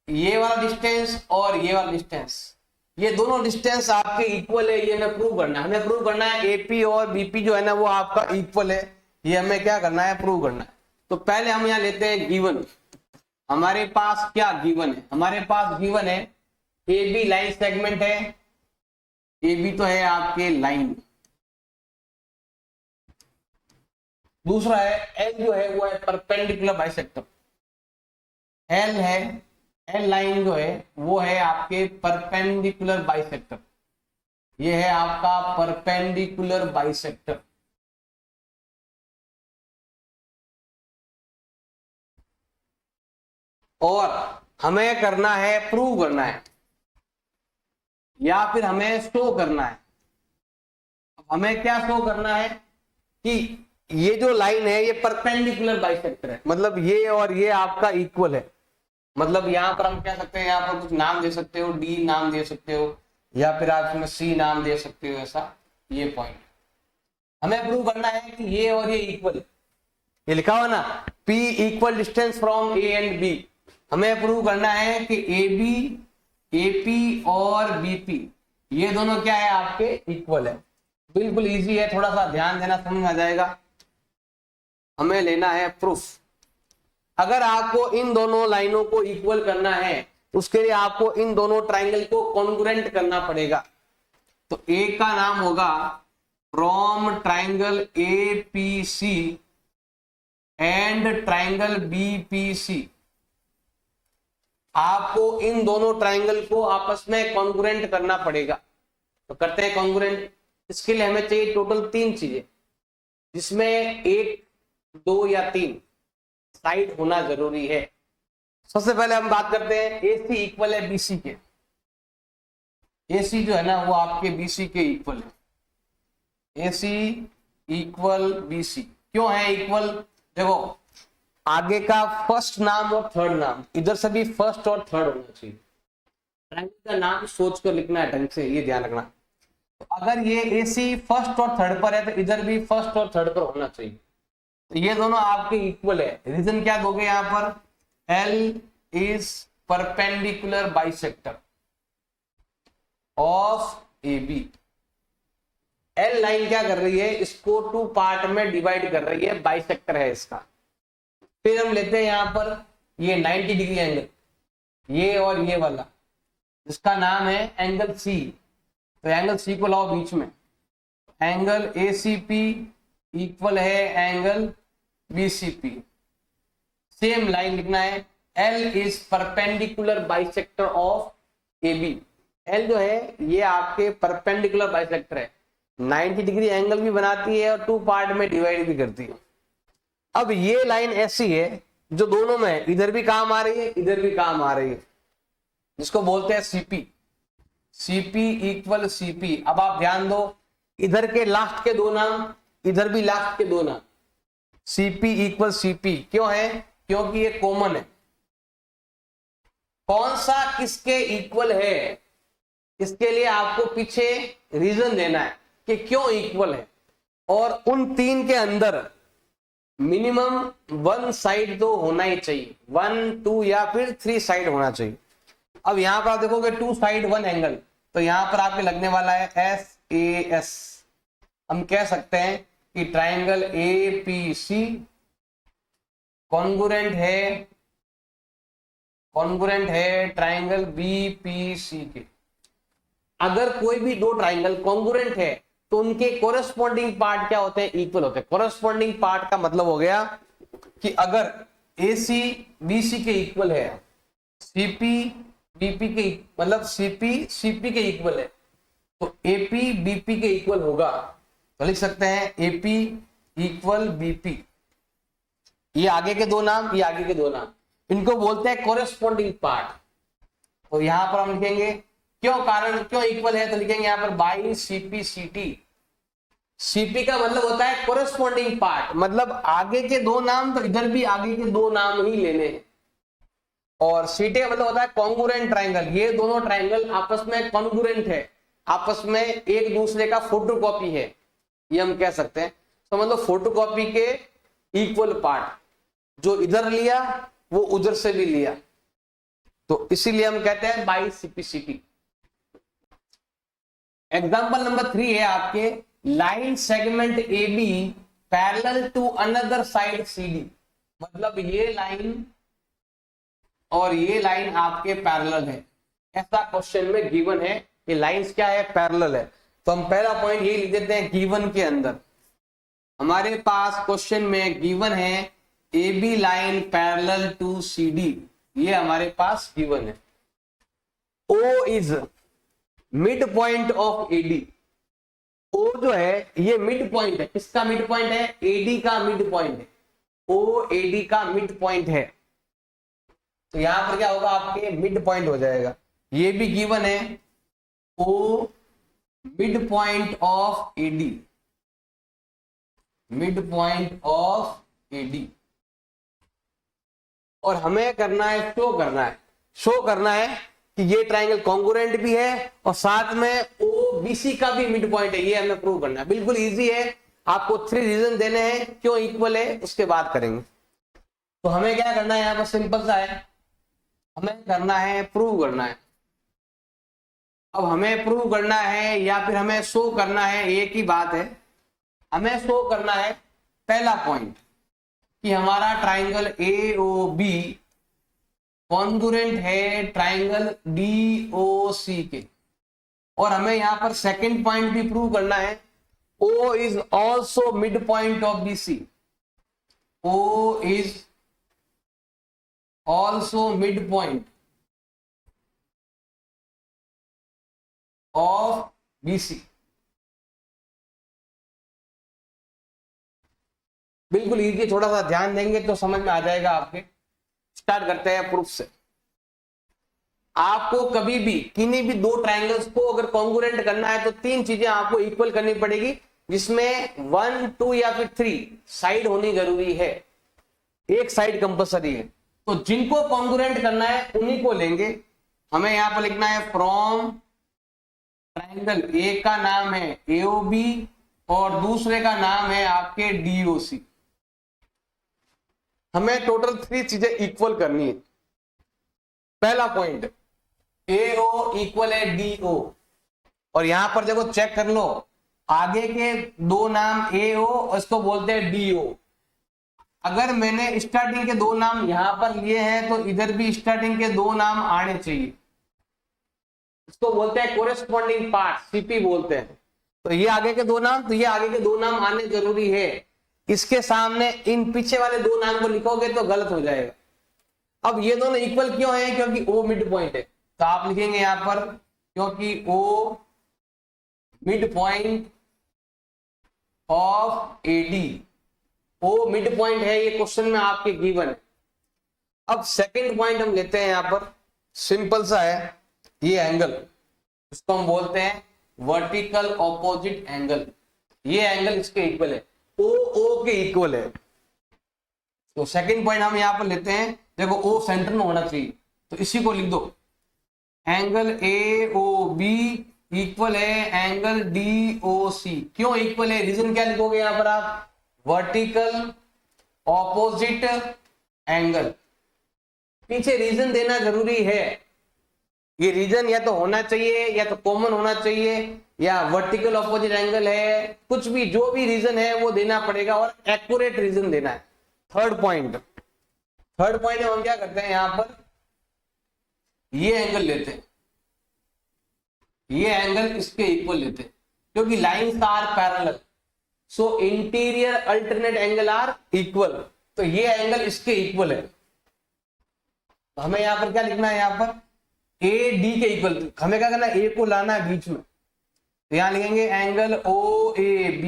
ये वाला डिस्टेंस और ये वाला डिस्टेंस, ये दोनों डिस्टेंस आपके इक्वल है, ये हमें प्रूव करना है। हमें प्रूव करना है AP और BP जो है ना वो आपका इक्वल है, ये हमें क्या करना है, प्रूव करना है। तो पहले हम यहाँ लेते हैं गिवन। हमारे पास क्या गिवन है, हमारे पास गिवन है ए बी लाइन सेगमेंट है, ए बी तो है आपके लाइन। दूसरा है एल जो है वो है परपेंडिकुलर बाइसेक्टर, एल है, एल लाइन जो है वो है आपके परपेंडिकुलर बाइसेक्टर, ये है आपका परपेंडिकुलर बाइसेक्टर। और हमें करना है, प्रूव करना है या फिर हमें शो करना है। हमें क्या शो करना है कि ये जो लाइन है ये परपेंडिकुलर बाइसेक्टर है, मतलब ये और ये आपका इक्वल है। मतलब यहां पर हम कह सकते हैं, यहां पर कुछ नाम दे सकते हो, डी नाम दे सकते हो या फिर आप इसमें सी नाम दे सकते हो, ऐसा ये पॉइंट हमें प्रूव करना है कि ये और ये इक्वल है। ये लिखा हुआ ना, P equal distance from A and B. हमें प्रूव करना है कि ए बी, ए पी और बीपी ये दोनों क्या है आपके इक्वल है। बिल्कुल इजी है, थोड़ा सा ध्यान देना, समझ में आ जाएगा। हमें लेना है प्रूफ। अगर आपको इन दोनों लाइनों को इक्वल करना है उसके लिए आपको इन दोनों ट्राइंगल को कॉन्ग्रुएंट करना पड़ेगा। तो एक का नाम होगा from triangle A P C and triangle B P C. आपको इन दोनों ट्राइंगल को आपस में कॉन्ग्रुएंट करना पड़ेगा। तो करते हैं कॉन्ग्रुएंट। इसके लिए हमें चाहिए टोटल 3 चीजें, जिसमें 1, 2 या 3 साइड होना जरूरी है। सबसे पहले हम बात करते हैं AC इक्वल है BC के। AC जो है ना वो आपके BC के इक्वल है। AC इक्वल BC क्यों है इक्वल? देखो आगे का फर्स्ट नाम और थर्ड नाम, इधर से भी फर्स्ट और थर्ड होना चाहिए। ट्रायंगल का नाम सोच कर लिखना है ढंग से, ये ध्यान रखना। तो अगर ये AC फर्स्ट और थर्ड पर है तो इधर भी फर्स्ट और थर्ड पर होना चाहिए। तो ये दोनों आपके इक्वल है। रीजन क्या दोगे यहां पर? L is perpendicular bisector of AB। L line क्या कर रही है? इसको 2 पार्ट में डिवाइड कर रही है, बाइसेक्टर है इसका। फिर हम लेते हैं यहां पर ये 90 डिग्री एंगल, ये और ये वाला, जिसका नाम है एंगल C। तो एंगल C को लाओ बीच में। एंगल ACP इक्वल है एंगल BCP। सेम लाइन लिखना है, L is perpendicular bisector of AB। L जो है ये आपके परपेंडिकुलर बाइसेक्टर है, 90 डिग्री एंगल भी बनाती है और 2 पार्ट में डिवाइड भी करती है। अब ये लाइन ऐसी है जो दोनों में इधर भी काम आ रही है, इधर भी काम आ रही है, जिसको बोलते हैं CP। CP equal CP। अब आप ध्यान दो, इधर के लास्ट के 2 नाम, इधर भी लास्ट के 2 नाम, CP इक्वल CP क्यों है? क्योंकि ये कॉमन है। कौन सा किसके इक्वल है, इसके लिए आपको पीछे रीजन देना है कि क्यों इक्वल है। और उन 3 के अंदर मिनिमम 1 साइड तो होना ही चाहिए, 1, 2 या फिर 3 साइड होना चाहिए। अब यहां पर आप देखोगे 2 साइड 1 एंगल, तो यहां पर आपके लगने वाला है SAS। हम कह सकते हैं कि ट्राइंगल APC कॉन्ग्रुएंट है ट्राइंगल BPC के। अगर कोई भी 2 ट्राइंगल कॉन्ग्रुएंट है तो उनके कोरेस्पॉन्डिंग पार्ट क्या होते हैं? इक्वल होते हैं। कोरेस्पॉन्डिंग पार्ट का मतलब हो गया कि अगर AC BC के इक्वल है, CP BP के मतलब CP CP के इक्वल है, तो AP BP के इक्वल होगा। तो लिख सकते हैं AP इक्वल BP। ये आगे के 2 नाम, ये आगे के 2 नाम, इनको बोलते हैं कोरेस्पॉन्डिंग पार्ट। तो यहां पर हम लिखेंगे क्यों कारण क्यों इक्वल है, तो लिखेंगे यहां पर बाई CP CT। CP का मतलब होता है कोरेस्पॉन्डिंग पार्ट, मतलब आगे के 2 नाम तो इधर भी आगे के 2 नाम ही लेने हैं। और CT का मतलब होता है कॉन्ग्रुएंट ट्राइंगल। ये दोनों ट्राइंगल आपस में कॉन्ग्रुएंट है, आपस में एक दूसरे का फोटोकॉपी है, ये हम कह सकते हैं। तो मतलब फोटोकॉपी के इक्वल पार्ट, जो इधर लिया वो उधर से भी लिया, तो इसीलिए हम कहते हैं बाई CP/CT। एग्जाम्पल नंबर 3 है आपके, line segment AB parallel to another side CD। मतलब ये लाइन और ये लाइन आपके पैरेलल है, ऐसा क्वेश्चन में गिवन है, ये लाइंस क्या है, पैरेलल है। तो हम पहला पॉइंट ये लिख देते हैं, गिवन के अंदर हमारे पास क्वेश्चन में गिवन है A B line parallel to C D, ये हमारे पास गिवन है। O is mid point of A D, O जो है ये मिड पॉइंट है, किसका मिड पॉइंट है, एडी का मिड पॉइंट है, ओ एडी का मिड पॉइंट है। तो यहां पर क्या होगा, आपके मिड पॉइंट हो जाएगा। ये भी गिवन है, O mid point of A D, mid point of A D. और हमें करना है, शो करना है कि ये ट्राइंगल कॉन्ग्रुएंट भी है और साथ में ओ बीसी का भी मिड पॉइंट है, ये हमें प्रूव करना है। बिल्कुल इजी है, आपको 3 रीजन देने हैं क्यों इक्वल है, उसके बाद करेंगे। तो हमें क्या करना है, यहां पर सिंपल सा है, हमें करना है प्रूव करना है। अब हमें प्रूव करना है या फिर हमें शो करना है, एक ही बात है। हमें शो करना है पहला पॉइंट कि हमारा triangle A O B congruent है ट्राइंगल डी ओ सी के। और हमें यहां पर सेकंड पॉइंट भी प्रूव करना है, O is also mid point of B C, O is also mid point of BC। बिल्कुल इजी, थोड़ा सा ध्यान देंगे तो समझ में आ जाएगा आपके। स्टार्ट करते हैं प्रूफ से। आपको कभी भी किन्हीं भी दो ट्राइंगल्स को अगर कॉन्ग्रुएंट करना है तो 3 चीजें आपको इक्वल करनी पड़ेगी, जिसमें 1, 2 या फिर 3 साइड होनी जरूरी है, एक साइड कंपलसरी है। तो जिनको कॉन्ग्रुएंट करना है उन्हीं को लेंगे। हमें यहां पर लिखना है फ्रॉम ट्राइंगल, एक का नाम है AOB और दूसरे का नाम है आपके DOC। हमें टोटल 3 चीजें इक्वल करनी है। पहला पॉइंट AO इक्वल है DO, और यहां पर देखो चेक कर लो, आगे के 2 नाम AO और इसको बोलते हैं DO। अगर मैंने स्टार्टिंग के 2 नाम यहां पर लिए हैं तो इधर भी स्टार्टिंग के 2 नाम आने चाहिए, इसको बोलते हैं कोरेस्पॉन्डिंग पार्ट, CP बोलते हैं। तो ये आगे के 2 नाम, तो ये आगे के 2 नाम आने जरूरी है। इसके सामने इन पीछे वाले 2 नाम को लिखोगे तो गलत हो जाएगा। अब ये दोनों इक्वल क्यों है, क्योंकि O मिड पॉइंट है। तो आप लिखेंगे यहां पर क्योंकि O mid point of AD, O mid point है, ये क्वेश्चन में आपके गिवन है। अब सेकंड पॉइंट हम लेते हैं, यहां पर सिंपल सा है, ये एंगल, इसको हम बोलते हैं वर्टिकल ऑपोजिट एंगल। ये एंगल इसके इक्वल है, O के इक्वल है। तो सेकंड पॉइंट हम यहां पर लेते हैं, देखो O सेंटर में होना चाहिए, तो इसी को लिख दो, एंगल AOB इक्वल है एंगल DOC। क्यों इक्वल है, रीजन क्या लिखोगे यहां पर आप, वर्टिकल ऑपोजिट एंगल। पीछे रीजन देना जरूरी है, ये रीजन या तो होना चाहिए या तो कॉमन होना चाहिए या वर्टिकल ऑपोजिट एंगल है, कुछ भी, जो भी रीजन है वो देना पड़ेगा और एक्यूरेट रीजन देना है। थर्ड पॉइंट हम क्या करते हैं, यहां पर ये एंगल लेते हैं, ये एंगल इसके इक्वल लेते हैं, क्योंकि lines are parallel, so interior alternate angle are equal. तो ये एंगल इसके इक्वल है। तो हमें यहां पर क्या लिखना है, यहां पर AD के इक्वल। हमें क्या करना है, A को लाना है बीच में, तो यहां लिखेंगे एंगल OAB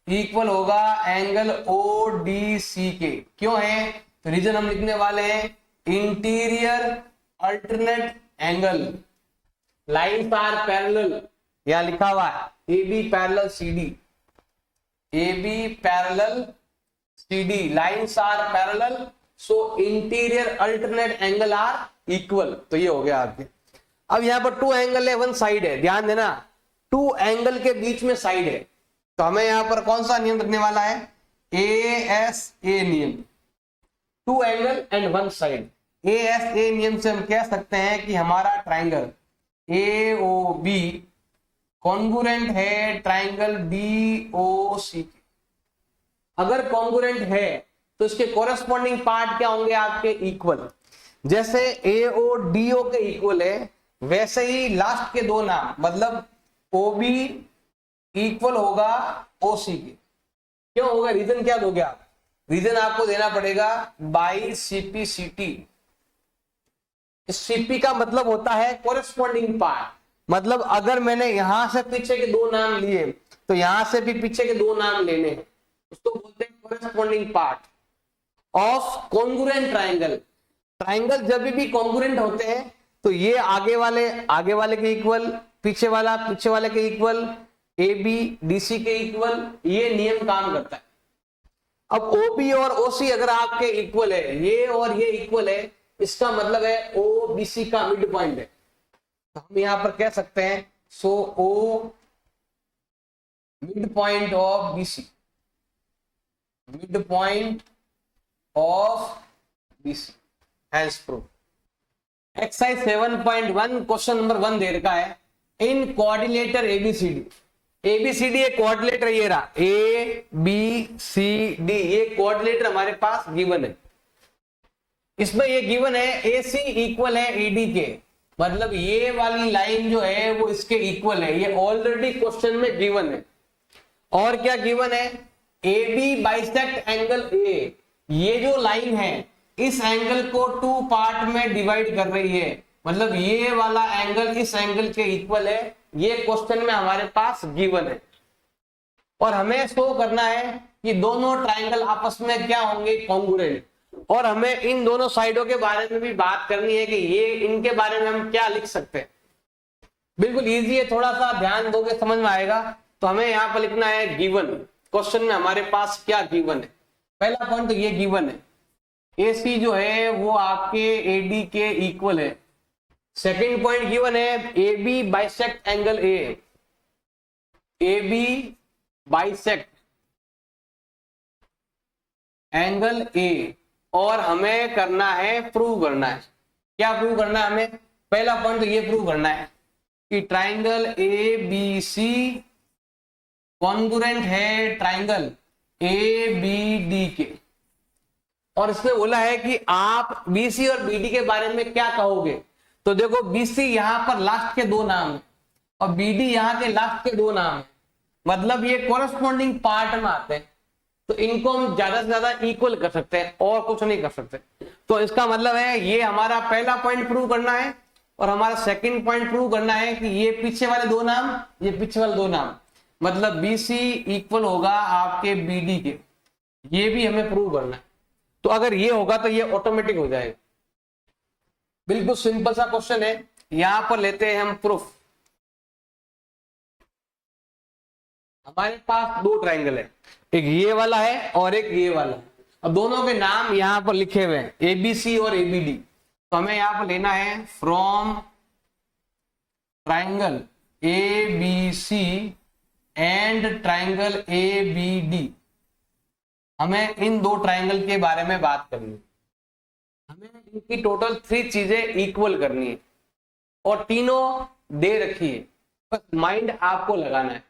इक्वल होगा एंगल ODC के। क्यों है, तो रीजन हम लिखने वाले हैं interior alternate angle, lines are parallel, यहां लिखा हुआ है AB parallel CD, AB parallel CD, lines are parallel, so interior alternate angle are equal. तो ये हो गया आपके। अब यहां पर 2 एंगल है, 1 साइड है, ध्यान देना 2 एंगल के बीच में साइड है। तो हमें यहां पर कौन सा नियम रखने वाला है, ASA नियम, 2 एंगल एंड 1 साइड। ASA नियम से हम कह सकते हैं कि हमारा ट्राइंगल AOB कॉन्ग्रुएंट है ट्राइंगल DOC। अगर कॉन्ग्रुएंट है तो इसके कोरेस्पॉन्डिंग पार्ट क्या होंगे आपके, इक्वल। जैसे AO DO के इक्वल है, वैसे ही लास्ट के दो नाम, मतलब OB इक्वल होगा OC के। क्यों होगा, रीजन क्या दोगे आप? रीजन आपको देना पड़ेगा बाई CP/CT। CP का मतलब होता है कोरेस्पॉन्डिंग पार्ट, मतलब अगर मैंने यहां से पीछे के दो नाम लिए तो यहां से भी पीछे के दो नाम लेने हैं, उसको बोलते हैं corresponding part of congruent triangle. Triangle जब भी कॉन्ग्रुएंट होते हैं तो ये आगे वाले के इक्वल, पीछे वाले के इक्वल, AB DC के इक्वल, ये नियम काम करता है। अब OB और OC अगर आपके इक्वल है, ये और ये इक्वल है, इसका मतलब है OBC का मिड पॉइंट है। तो हम यहां पर कह सकते हैं सो O mid point of BC, mid point of BC has prove. Exercise 7.1 question number 1 दे रखा है, इन कोऑर्डिनेटर ABCD। ABCD एक कोऑर्डिनेटर ये रहा, ABCD, ये कोऑर्डिनेटर हमारे पास गिवन है। इसमें ये गिवन है AC इक्वल है AD के, मतलब ये वाली लाइन जो है वो इसके इक्वल है, ये ऑलरेडी क्वेश्चन में गिवन है। और क्या गिवन है, AB बाइसेक्ट एंगल A, ये जो लाइन है इस एंगल को 2 पार्ट में डिवाइड कर रही है, मतलब ये वाला एंगल इस एंगल के इक्वल है, ये क्वेश्चन में हमारे पास गिवन है। और हमें शो करना है कि दोनों ट्राइंगल आपस में क्या होंगे, कॉन्ग्रुएंट। और हमें इन दोनों साइडों के बारे में भी बात करनी है कि ये इनके बारे में हम क्या लिख सकते हैं। बिल्कुल इजी है, थोड़ा सा ध्यान दोगे समझ में आएगा। तो हमें यहाँ पर लिखना है गिवन, क्वेश्चन में हमारे पास क्या गिवन है। पहला पॉइंट तो ये गिवन है, AC जो है वो आपके AD के इक्वल है। सेकंड पॉइंट गिवन है AB bisect angle A, AB bisect angle A, और हमें करना है, प्रूव करना है। क्या प्रूव करना है हमें? पहला पॉइंट तो ये प्रूव करना है कि ट्राइंगल ABC कॉन्ग्रुएंट है ट्राइंगल ABD के। और इसमें बोला है कि आप BC और BD के बारे में क्या कहोगे। तो देखो BC यहां पर लास्ट के दो नाम है और BD यहां के लास्ट के दो नाम है, मतलब ये कोरेस्पॉन्डिंग पार्ट में आते हैं, तो इनको हम ज्यादा से ज्यादा इक्वल कर सकते हैं और कुछ नहीं कर सकते। तो इसका मतलब है ये हमारा पहला पॉइंट प्रूव करना है, और हमारा सेकंड पॉइंट प्रूव करना है कि ये पीछे वाले दो नाम, ये पीछे वाले दो नाम, मतलब BC इक्वल होगा आपके BD के, ये भी हमें प्रूव करना है। तो अगर ये होगा तो ये ऑटोमेटिक हो जाएगा। बिल्कुल सिंपल सा क्वेश्चन है। यहां पर लेते हैं हम प्रूफ। हमारे पास दो ट्राइंगल है, एक ये वाला है और एक ये वाला है, अब दोनों के नाम यहां पर लिखे हुए हैं ABC और ABD। तो हमें यहां पर लेना है from triangle ABC and triangle ABD। हमें इन दो ट्राइंगल के बारे में बात करनी है, हमें इनकी टोटल 3 चीजें इक्वल करनी है, और तीनों दे रखी है, बस माइंड आपको लगाना है।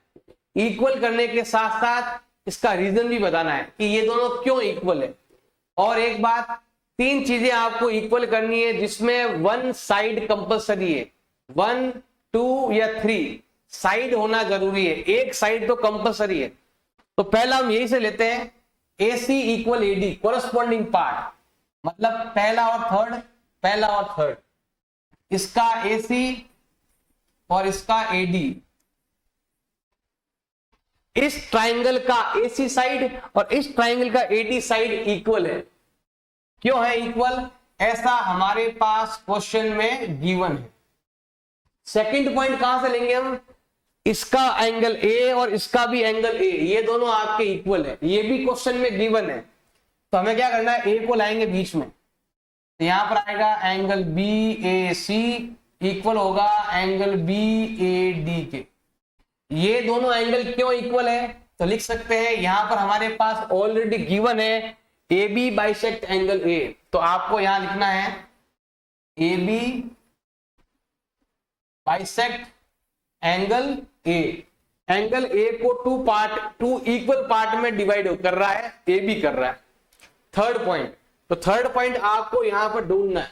इक्वल करने के साथ साथ इसका रीजन भी बताना है कि ये दोनों क्यों इक्वल है। और एक बात, 3 चीजें आपको इक्वल करनी है जिसमें 1 साइड कंपलसरी है, 1, 2 या 3 साइड होना जरूरी है, एक साइड तो कंपलसरी है। तो पहला हम यही से लेते हैं AC equal AD, corresponding part, मतलब पहला और थर्ड, पहला और थर्ड, इसका AC और इसका AD। इस ट्राइंगल का AC साइड और इस ट्राइंगल का AD साइड इक्वल है। क्यों है इक्वल? ऐसा हमारे पास क्वेश्चन में गिवन है। सेकंड पॉइंट कहां से लेंगे हम? इसका एंगल A और इसका भी एंगल A, ये दोनों आपके इक्वल है, ये भी क्वेश्चन में गिवन है। तो हमें क्या करना है, A को लाएंगे बीच में, तो यहां पर आएगा एंगल BAC इक्वल होगा एंगल BAD के। ये दोनों एंगल क्यों इक्वल है? तो लिख सकते हैं यहां पर हमारे पास ऑलरेडी गिवन है AB बाइसेक्ट एंगल A, तो आपको यहां लिखना है AB bisect angle A। Angle A को 2 इक्वल पार्ट में डिवाइड कर रहा है, AB कर रहा है। थर्ड पॉइंट, तो थर्ड पॉइंट आपको यहां पर ढूंढना है,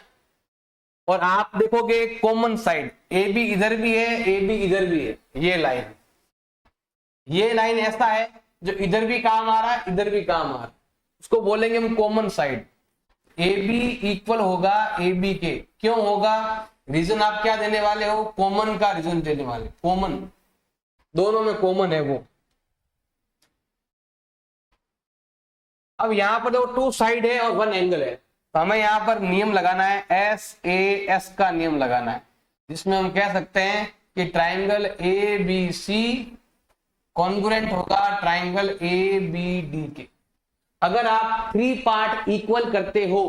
और आप देखोगे कॉमन साइड ए बी इधर भी है, ए बी इधर भी है, ये लाइन ऐसा है जो इधर भी काम आ रहा है, इधर भी काम आ रहा है, उसको बोलेंगे हम common side. A B equal होगा ए बी के, क्यों होगा? रीजन आप क्या देने वाले हो? कॉमन का रीजन देने वाले, कॉमन, दोनों में कॉमन है वो। अब यहां पर देखो टू साइड है और वन एंगल है, तो हमें यहां पर नियम लगाना है, एस ए एस का नियम लगाना है, जिसमें हम कह सकते हैं कि triangle A B C congruent होगा ट्राइंगल ए बी डी के। अगर आप 3 पार्ट इक्वल करते हो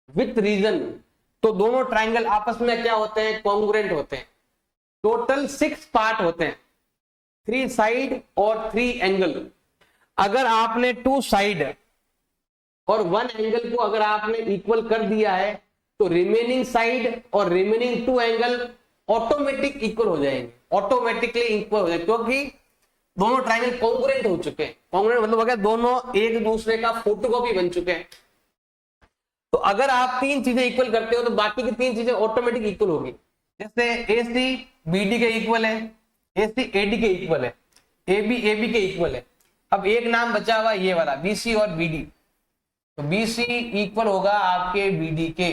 विथ रीजन, तो दोनों ट्राइंगल आपस में क्या होते हैं? कॉन्ग्रुएंट होते हैं। टोटल 6 पार्ट होते हैं, 3 साइड और 3 एंगल। अगर आपने 2 साइड और 1 एंगल को अगर आपने इक्वल कर दिया है, तो रिमेनिंग साइड और रिमेनिंग 2 एंगल ऑटोमेटिक इक्वल हो जाएंगे, ऑटोमेटिकली इक्वल हो जाएंगे, क्योंकि दोनों ट्राइंगल कॉन्ग्रुएंट हो चुके हैं। कॉन्ग्रुएंट मतलब क्या? दोनों एक दूसरे का फोटोकॉपी बन चुके हैं। तो अगर आप 3 चीजें इक्वल करते हो तो बाकी की 3 चीजें ऑटोमेटिक इक्वल होगी। जैसे ए सी बी डी के इक्वल है, ए सी ए डी के इक्वल है, ए बी के इक्वल है। अब एक नाम बचा हुआ ये वाला बी सी और बी डी, तो बी सी इक्वल होगा आपके बी डी के।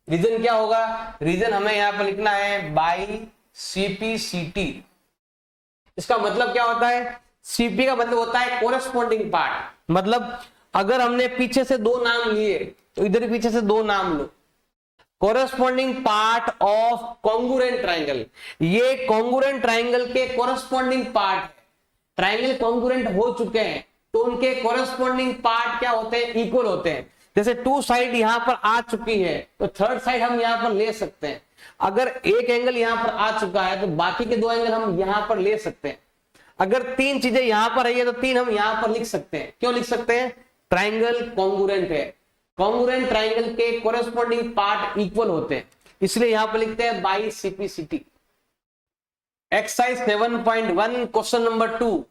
रीजन क्या होगा? रीजन हमें यहां पर लिखना है बाई सीपी सी टी। इसका मतलब क्या होता है? सीपी का मतलब होता है कोरेस्पॉन्डिंग पार्ट। मतलब अगर हमने पीछे से 2 नाम लिए तो इधर पीछे से 2 नाम लो, corresponding part of congruent triangle. ये कॉन्ग्रुएंट ट्राइंगल के कोरेस्पॉन्डिंग पार्ट है। ट्राइंगल कॉन्ग्रुएंट हो चुके हैं तो उनके कोरेस्पॉन्डिंग पार्ट क्या होते हैं? इक्वल होते हैं। जैसे 2 साइड यहां पर आ चुकी है तो 3rd साइड हम यहां पर ले सकते हैं। अगर एक एंगल यहां पर आ चुका है तो बाकी के 2 एंगल हम यहां पर ले सकते हैं। अगर 3 चीजें यहां पर है तो 3 हम यहां पर लिख सकते हैं। क्यों लिख सकते हैं? ट्राइंगल कॉन्ग्रुएंट है। कॉन्ग्रुएंट ट्राइंगल के कोरेस्पॉन्डिंग पार्ट इक्वल होते हैं, इसलिए यहां पर लिखते हैं by CPCT. Exercise 7.1 question number 2,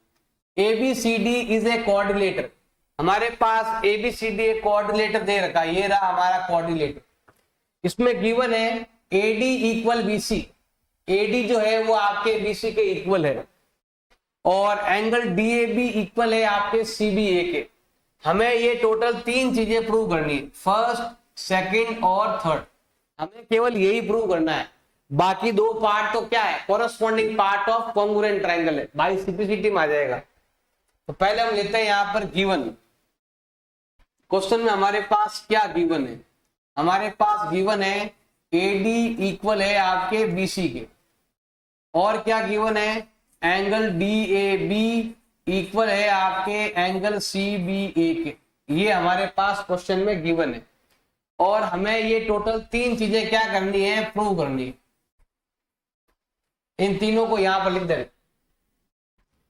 ABCD is a coordinator. हमारे पास एबीसीडी एक कोऑर्डिनेटर दे रखा है, ये रहा हमारा कोऑर्डिनेटर। इसमें गिवन है एडी इक्वल बीसी, एडी जो है वो आपके बीसी के इक्वल है, और एंगल डीएबी इक्वल है आपके सीबीए के। हमें ये टोटल 3 चीजें प्रूव करनी है, फर्स्ट, सेकंड और थर्ड। हमें केवल यही प्रूव करना है, बाकी 2 पार्ट तो क्या है? Corresponding part of congruent triangle है, बाई सीपीसीटी में आ जाएगा। तो पहले हम लेते हैं यहां पर गिवन। क्वेश्चन में हमारे पास क्या गिवन है? हमारे पास गिवन है एडी इक्वल है आपके बीसी के, और क्या गिवन है? एंगल डीएबी इक्वल है आपके एंगल सीबीए के। ये हमारे पास क्वेश्चन में गिवन है, और हमें ये टोटल 3 चीजें क्या करनी है? प्रूव करनी है। इन तीनों को यहां पर लिख दे,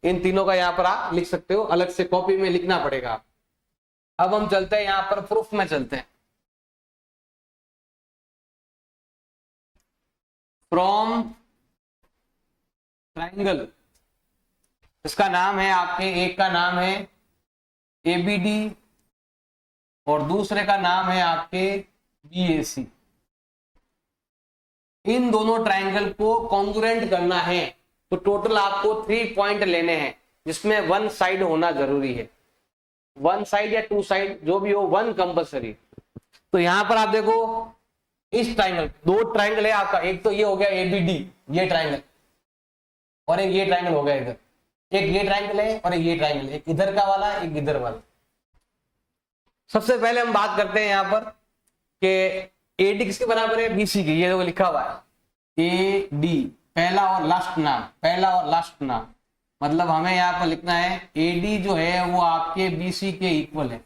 इन तीनों का यहां पर आप लिख सकते हो, अलग से कॉपी में लिखना पड़ेगा। अब हम चलते हैं यहां पर प्रूफ में चलते हैं। फ्रॉम ट्राइंगल, इसका नाम है आपके, एक का नाम है एबीडी और दूसरे का नाम है आपके बीएसी। इन दोनों ट्राइंगल को कॉन्ग्रुएंट करना है तो टोटल आपको 3 पॉइंट लेने हैं, जिसमें 1 साइड होना जरूरी है। 1 साइड या 2 साइड जो भी हो, 1 कंपल्सरी। तो यहां पर आप देखो, इस ट्राइंगल, 2 ट्राइंगल है आपका, एक तो ये हो गया एबीडी, ये ट्राइंगल, और एक ये ट्राइंगल हो गया इधर। एक ये ट्राइंगल है और एक ये ट्राइंगल, एक इधर का वाला, एक इधर वाला। सबसे पहले हम बात करते हैं यहां पर कि एडी किसके बराबर है? बीसी की। ये देखो लिखा हुआ है ए डी, पहला और लास्ट नाम, पहला और लास्ट नाम। मतलब हमें यहां पर लिखना है एडी जो है वो आपके बीसी के इक्वल है।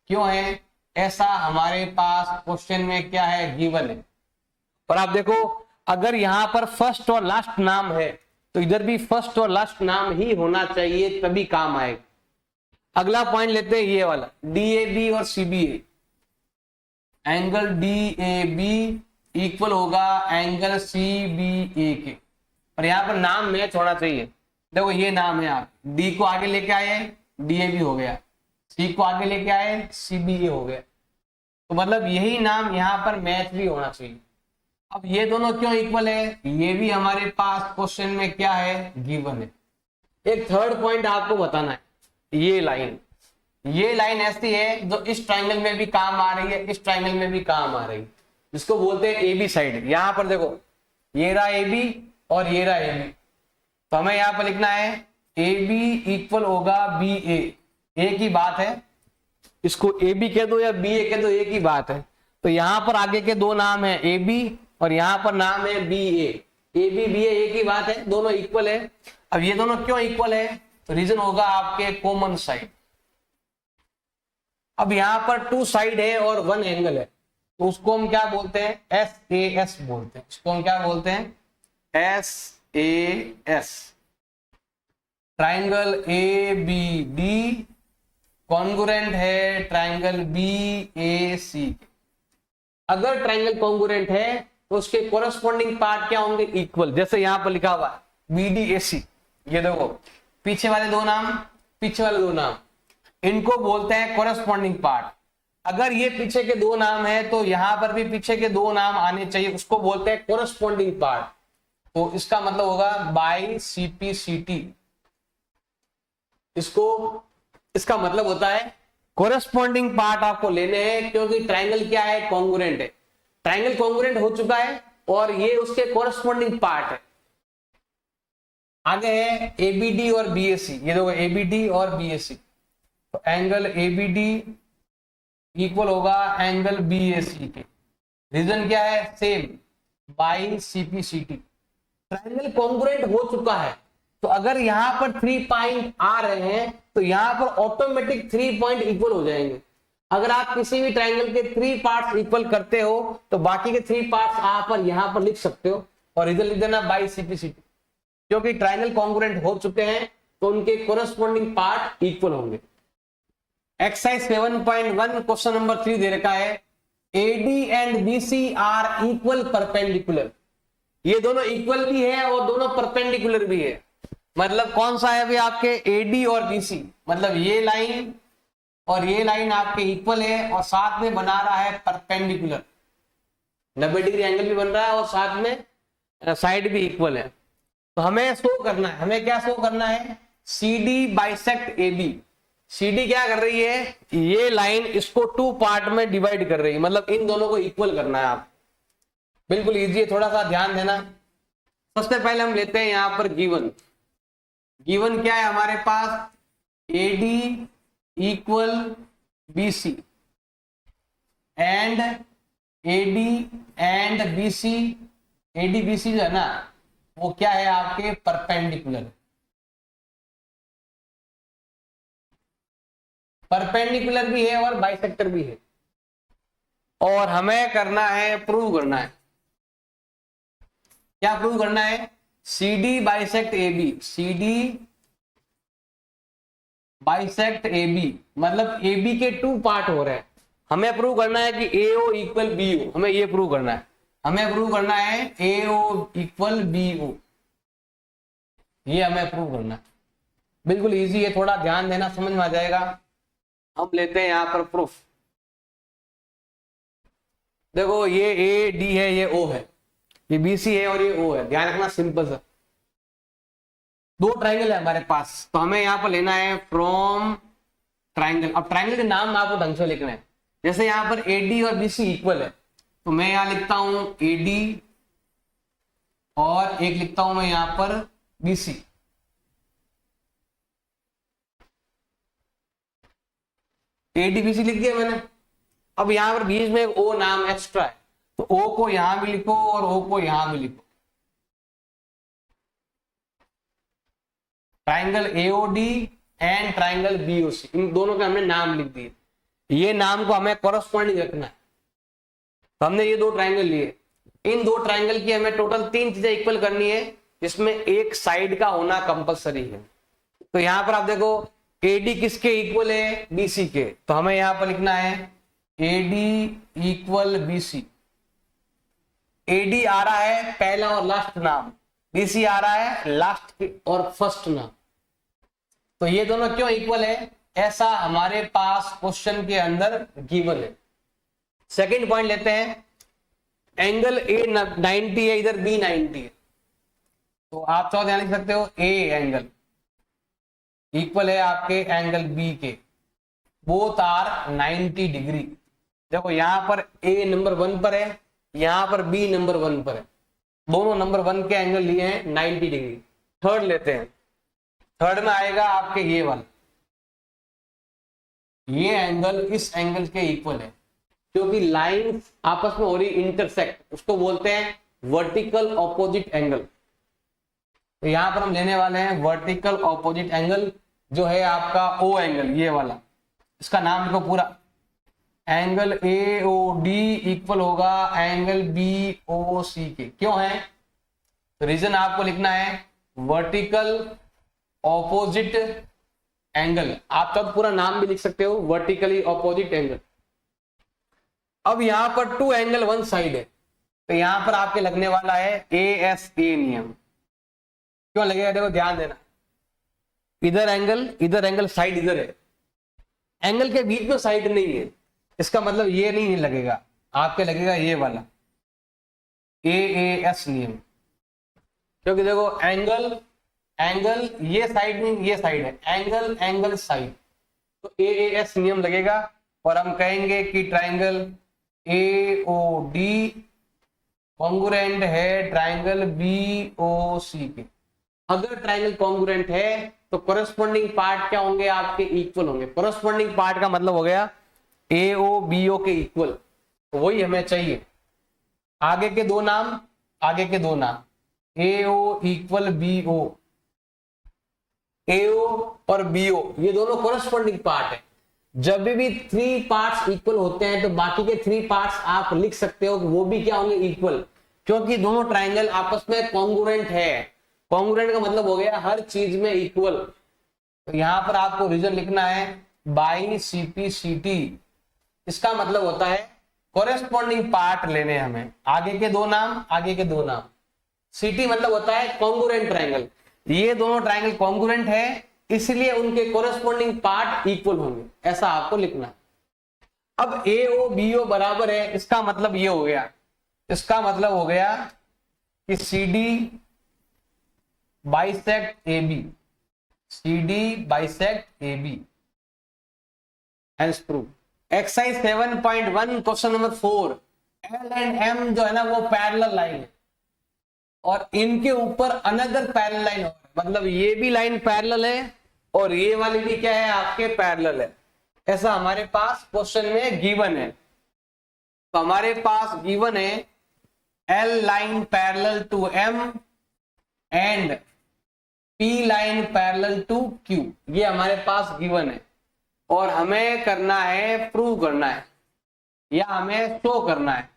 क्यों है ऐसा? हमारे पास क्वेश्चन में क्या है? गिवन है। और आप देखो, अगर यहां पर फर्स्ट और लास्ट नाम है तो इधर भी फर्स्ट और लास्ट नाम ही होना चाहिए, तभी काम आएगा। अगला पॉइंट लेते हैं ये वाला, डीएबी और सीबीए। एंगल डीएबी इक्वल होगा एंगल सीबीए के, और यहां पर नाम मैच होना चाहिए। देखो ये नाम है, आप डी को आगे लेके आए, डीएबी हो गया, सी को आगे लेके आए, सीबीए हो गया। तो मतलब यही नाम यहां पर मैच भी होना चाहिए। अब ये दोनों क्यों इक्वल है, ये भी हमारे पास क्वेश्चन में क्या है, गिवन है। एक थर्ड पॉइंट आपको बताना है, ये लाइन ऐसी है जो इस ट्राइंगल में भी काम आ रही है, इस ट्राइंगल में भी काम आ रही है, जिसको बोलते हैं ए बी साइड। यहां पर देखो, ये रहा ए बी और ये रहा ए बी, तो हमें यहां पर लिखना है ए बी इक्वल होगा बी ए, एक ही बात है, इसको ए बी कह दो या बी ए कह दो, एक ही बात है। तो यहां पर आगे के दो नाम है ए बी और यहां पर नाम है बी ए बी बी ए, एक ही बात है, दोनों इक्वल है। अब ये दोनों क्यों इक्वल है, तो रीजन होगा आपके कॉमन साइड। अब यहां पर टू साइड है और वन एंगल है, तो उसको हम क्या बोलते हैं, एस ए एस बोलते हैं। उसको हम क्या बोलते हैं, S A S. Triangle A B D congruent है ट्राइंगल बी ए सी। अगर ट्राइंगल कॉन्ग्रुएंट है तो उसके कोरस्पॉन्डिंग पार्ट क्या होंगे, इक्वल। जैसे यहां पर लिखा हुआ है बी डी ए सी, ये देखो पीछे वाले दो नाम, पीछे वाले दो नाम, इनको बोलते हैं कोरस्पॉन्डिंग पार्ट। अगर ये पीछे के दो नाम है तो यहां पर भी पीछे के दो नाम आने चाहिए, उसको बोलते हैं कोरस्पॉन्डिंग पार्ट। तो इसका मतलब होगा बाई सीपीसीटी, इसका मतलब होता है कोरस्पॉन्डिंग पार्ट आपको लेने हैं, क्योंकि ट्राइंगल क्या है, कॉन्ग्रुएंट है। ट्राइंगल कॉन्ग्रुएंट हो चुका है और ये उसके कोरस्पॉन्डिंग पार्ट है। आगे है एबीडी और बीएसी, ये देखो एबीडी और बीएसी, तो एंगल एबीडी इक्वल होगा एंगल बीएसी के। रीजन क्या है, same, by CPCT. Triangle congruent हो चुका है, तो अगर यहां पर 3 पॉइंट आ रहे हैं तो यहां पर ऑटोमेटिक 3 पॉइंट इक्वल हो जाएंगे। अगर आप किसी भी ट्राइंगल के 3 पार्ट्स इक्वल करते हो तो बाकी के 3 पार्ट्स आप पर यहां पर लिख सकते हो और इधर लिख देना बाई सीपीसीटी। क्योंकि ट्राइंगल कॉन्ग्रुएंट हो चुके हैं तो उनके कोरस्पॉन्डिंग पार्ट इक्वल होंगे। एक्सरसाइज 7.1 क्वेश्चन नंबर 3 दे रखा है, AD and BC are equal perpendicular. ये दोनों इक्वल भी है और दोनों परपेंडिकुलर भी है। मतलब कौन सा है अभी आपके, एडी और बीसी, मतलब ये लाइन और ये लाइन आपके इक्वल है और साथ में बना रहा है परपेंडिकुलर, 90 डिग्री एंगल भी बन रहा है और साथ में साइड भी इक्वल है। तो हमें शो करना है, हमें क्या शो करना है, CD बाइसेक्ट AB। CD क्या कर रही है, ये लाइन इसको 2 पार्ट में डिवाइड कर रही है, मतलब इन दोनों को इक्वल करना है आप। बिल्कुल इजी है, थोड़ा सा ध्यान देना। सबसे पहले हम लेते हैं यहां पर गिवन क्या है हमारे पास, AD equal BC and AD and BC, AD BC जो है ना वो क्या है आपके परपेंडिकुलर, परपेंडिकुलर भी है और बाइसेक्टर भी है। और हमें करना है, प्रूव करना है, क्या प्रूव करना है, CD bisect AB, CD bisect AB, मतलब AB के 2 पार्ट हो रहे हैं। हमें प्रूव करना है कि AO इक्वल BO, हमें ये प्रूव करना है, हमें प्रूव करना है AO इक्वल BO, ये हमें प्रूव करना है। बिल्कुल इजी है, थोड़ा ध्यान देना, समझ में आ जाएगा। हम लेते हैं यहां पर प्रूफ। देखो ये AD है, ये O है, ये BC है और ये O है, ध्यान रखना, सिंपल सा। 2 ट्राइंगल है हमारे पास, तो हमें यहां पर लेना है फ्रॉम ट्राइंगल। अब ट्राइंगल के नाम आपको ढंग से लिखना है। जैसे यहां पर AD और BC इक्वल है, तो मैं यहां लिखता हूं AD और एक लिखता हूं मैं यहां पर BC। AD BC लिख दिया मैंने। अब यहां पर बीच में एक O नाम एक्स्ट्रा है, तो O को यहां भी लिखो और O को यहां भी लिखो। Triangle AOD and triangle BOC, इन दोनों के हमने नाम लिख दिए। ये नाम को हमें कॉरस्पॉन्डिंग रखना है। तो हमने ये 2 ट्राइंगल लिए, इन 2 ट्राइंगल की हमें टोटल 3 चीजें इक्वल करनी है, जिसमें एक साइड का होना कंपलसरी है। तो यहां पर आप देखो AD किसके इक्वल है, BC के, तो हमें यहां पर लिखना है AD इक्वल BC। AD आ रहा है पहला और लास्ट नाम, BC आ रहा है लास्ट और फर्स्ट नाम। तो ये दोनों क्यों इक्वल है, ऐसा हमारे पास क्वेश्चन के अंदर गिवन है। सेकंड पॉइंट लेते हैं, एंगल ए 90 है, इधर बी 90 है, तो आप तो ध्यान लिख सकते हो ए एंगल इक्वल है आपके एंगल बी के, बोथ आर 90 डिग्री। देखो यहां पर ए नंबर 1 पर है, यहां पर बी नंबर 1 पर है, दोनों नंबर 1 के एंगल लिए हैं 90 डिग्री। थर्ड लेते हैं, थर्ड में आएगा आपके ये वाला, ये एंगल इस एंगल के इक्वल है, क्योंकि लाइन आपस में हो रही इंटरसेक्ट, उसको बोलते हैं वर्टिकल ऑपोजिट एंगल। तो यहां पर हम लेने वाले हैं वर्टिकल ऑपोजिट एंगल, जो है आपका ओ एंगल, ये वाला, इसका नाम लिखो पूरा, angle A O D equal होगा एंगल बी ओ सी के। क्यों है? तो रीजन आपको लिखना है वर्टिकल ऑपोजिट एंगल, आप तब पूरा नाम भी लिख सकते हो वर्टिकली ऑपोजिट एंगल। अब यहां पर टू एंगल वन साइड है, तो यहां पर आपके लगने वाला है ASA नियम। क्यों लगेगा? देखो ध्यान देना, इधर एंगल, साइड इधर है, एंगल के बीच में साइड नहीं है, इसका मतलब ये नहीं लगेगा, आपके लगेगा ये वाला AAS नियम। क्योंकि देखो एंगल ये साइड नहीं, ये साइड है, एंगल साइड, तो AAS नियम लगेगा। और हम कहेंगे कि ट्राइंगल AOD कॉन्ग्रुएंट है ट्राइंगल BOC के। अगर ट्राइंगल कॉन्ग्रुएंट है तो कोरेस्पोंडिंग पार्ट क्या होंगे? आपके इक्वल होंगे। कोरेस्पोंडिंग पार्ट का मतलब हो गया AO BO के इक्वल, तो वही हमें चाहिए। आगे के दो नाम AO इक्वल BO, AO और BO ये दोनों कोरेस्पोंडिंग पार्ट है। जब भी 3 पार्ट्स इक्वल होते हैं तो बाकी के 3 पार्ट्स आप लिख सकते हो कि वो भी क्या होंगे? इक्वल, क्योंकि दोनों ट्राइंगल आपस में कॉन्ग्रुएंट है। कॉन्ग्रुएंट का मतलब हो गया हर चीज में इक्वल। तो यहां पर आपको रीजन लिखना है बाई CPCT, इसका मतलब होता है कोरेस्पोंडिंग पार्ट लेने हमें, आगे के दो नाम CT मतलब होता है कॉन्ग्रुएंट ट्राइंगल, ये दोनों ट्राइंगल कॉन्ग्रुएंट है, इसलिए उनके कोरेस्पोंडिंग पार्ट इक्वल होंगे, ऐसा आपको लिखना है। अब AO BO बराबर है, इसका मतलब ये हो गया, कि CD bisect AB, hence prove. Exercise 7.1 question number 4, L and M जो है ना वो पैरेलल लाइन है, और इनके ऊपर अनदर पैरेलल लाइन हो रहा है, मतलब ये भी लाइन पैरेलल है और ये वाली भी क्या है? आपके पैरेलल है। ऐसा हमारे पास क्वेश्चन में गिवन है। तो हमारे पास गिवन है L line parallel to M and P line parallel to Q, ये हमारे पास गिवन है, और हमें करना है प्रूव करना है, या हमें शो करना है,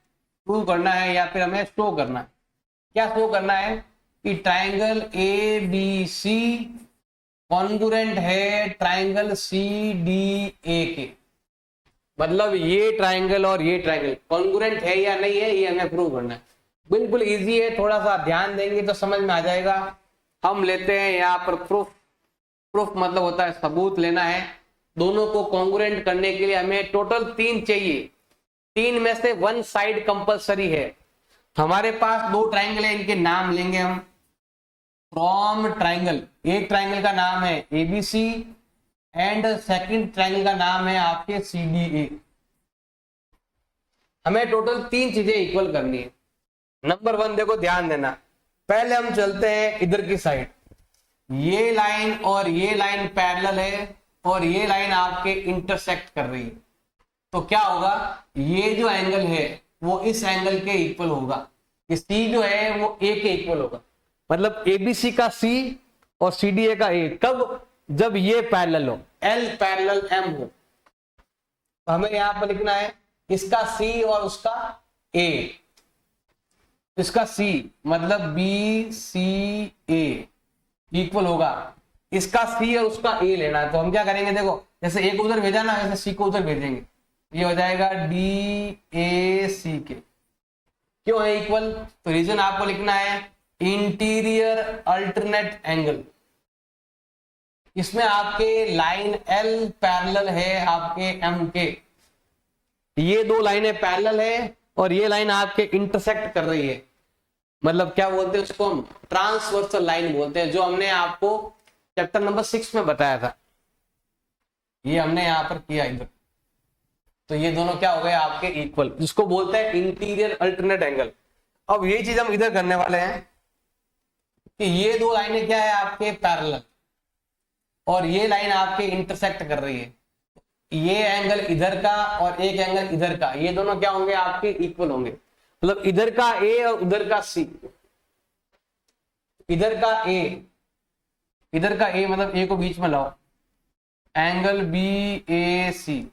प्रूव करना है या फिर हमें शो करना है। क्या शो करना है? कि ट्राइंगल ABC कॉन्ग्रुएंट है ट्राइंगल CDA के, मतलब ये ट्राइंगल और ये ट्राइंगल कॉन्ग्रुएंट है या नहीं है, ये हमें प्रूव करना है। बिल्कुल इजी है, थोड़ा सा ध्यान देंगे तो समझ में आ जाएगा। हम लेते हैं यहाँ पर प्रूफ मतलब होता है सबूत लेना है। दोनों को कॉन्ग्रुएंट करने के लिए हमें टोटल 3 चाहिए, 3 में से 1 साइड कंपलसरी है। हमारे पास 2 ट्राइंगल है, इनके नाम लेंगे हम फ्रॉम ट्राइंगल। एक ट्राइंगल का नाम है ABC एंड सेकंड ट्राइंगल का नाम है आपके CDA। हमें टोटल 3 चीजें इक्वल करनी है। नंबर 1 देखो ध्यान देना, पहले हम चलते हैं इधर की साइड, ये लाइन और ये लाइन पैरेलल है और ये लाइन आपके इंटरसेक्ट कर रही है, तो क्या होगा? ये जो एंगल है वो इस एंगल के इक्वल होगा, C जो है वो A के इक्वल होगा, मतलब ABC का C और CDA का A। कब? जब ये पैरेलल हो, L पैरेलल M हो। तो हमें यहां पर लिखना है इसका C और उसका A, इसका C मतलब BCA इक्वल होगा, इसका C और उसका A लेना है। तो हम क्या करेंगे? देखो जैसे A को उधर भेजा ना, वैसे C को उधर भेजेंगे, ये हो जाएगा DAC के। क्यों है इक्वल? तो रीजन आपको लिखना है इंटीरियर अल्टरनेट एंगल। इसमें आपके लाइन L पैरेलल है आपके M के, ये 2 लाइनें पैरेलल है और ये लाइन आपके इंटरसेक्ट कर रही है, मतलब क्या बोलते हैं उसको हम, ट्रांसवर्सल लाइन बोलते हैं, जो हमने आपको चैप्टर नंबर 6 में बताया था, ये हमने यहां पर किया इधर। तो ये दोनों क्या हो गए आपके इक्वल, जिसको बोलते हैं इंटीरियर अल्टरनेट एंगल। अब ये चीज हम इधर करने वाले हैं कि ये दो लाइनें क्या है आपके पैरेलल, और ये लाइन आपके इंटरसेक्ट कर रही है, ये एंगल इधर का और एक एंगल इधर का, ये दोनों क्या होंगे आपके इक्वल होंगे, मतलब इधर का ए और उधर का सी, इधर का ए, इधर का ए मतलब ए को बीच में लाओ, एंगल बी ए सी,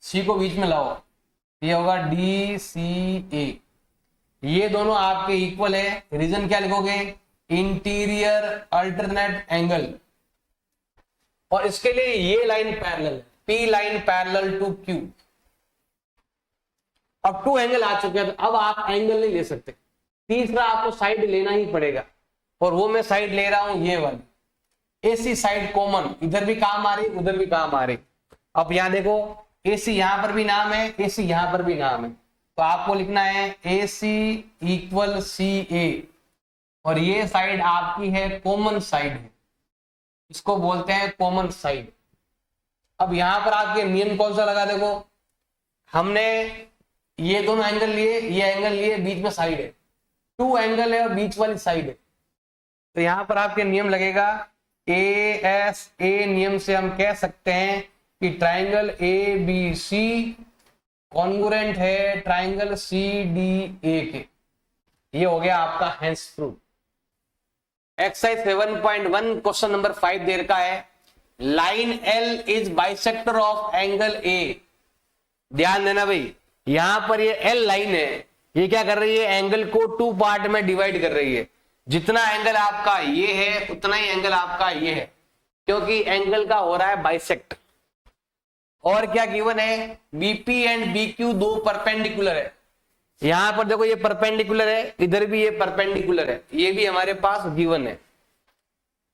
सी को बीच में लाओ, ये होगा डी सी ए, ये दोनों आपके इक्वल है। रीजन क्या लिखोगे, इंटीरियर अल्टरनेट एंगल, और इसके लिए ये line parallel, P line parallel to Q. अब टू एंगल आ चुके हैं, तो अब आप एंगल नहीं ले सकते, तीसरा आपको साइड लेना ही पड़ेगा, और वो मैं साइड ले रहा हूं ये वाली, एसी साइड कॉमन, इधर भी काम आ रही उधर भी काम आ रही। अब यहां देखो, एसी यहां पर भी नाम है, एसी यहां पर भी नाम है, तो आपको लिखना है AC इक्वल CA, और ये साइड आपकी है कॉमन साइड है, इसको बोलते हैं कॉमन साइड। अब यहां पर आपके नियम कौन सा लगा, देखो हमने ये दोनों एंगल लिए, ये एंगल लिए, बीच में साइड है, टू एंगल है और बीच वाली साइड है, तो यहां पर आपके नियम लगेगा ASA नियम से हम कह सकते हैं कि ट्राइंगल ABC कॉन्ग्रुएंट है ट्राइंगल CDA के। ये हो गया आपका hence proof. Exercise 7.1 question number 5 दे रखा है, line L is bisector of angle A। ध्यान देना भाई, यहां पर ये L लाइन है, ये क्या कर रही है, एंगल को टू पार्ट में डिवाइड कर रही है, जितना एंगल आपका ये है उतना ही एंगल आपका ये है, क्योंकि एंगल का हो रहा है बाइसेक्ट। और क्या गिवन है, BP एंड BQ दो परपेंडिकुलर है, यहां पर देखो ये परपेंडिकुलर है, इधर भी ये परपेंडिकुलर है, ये भी हमारे पास गिवन है,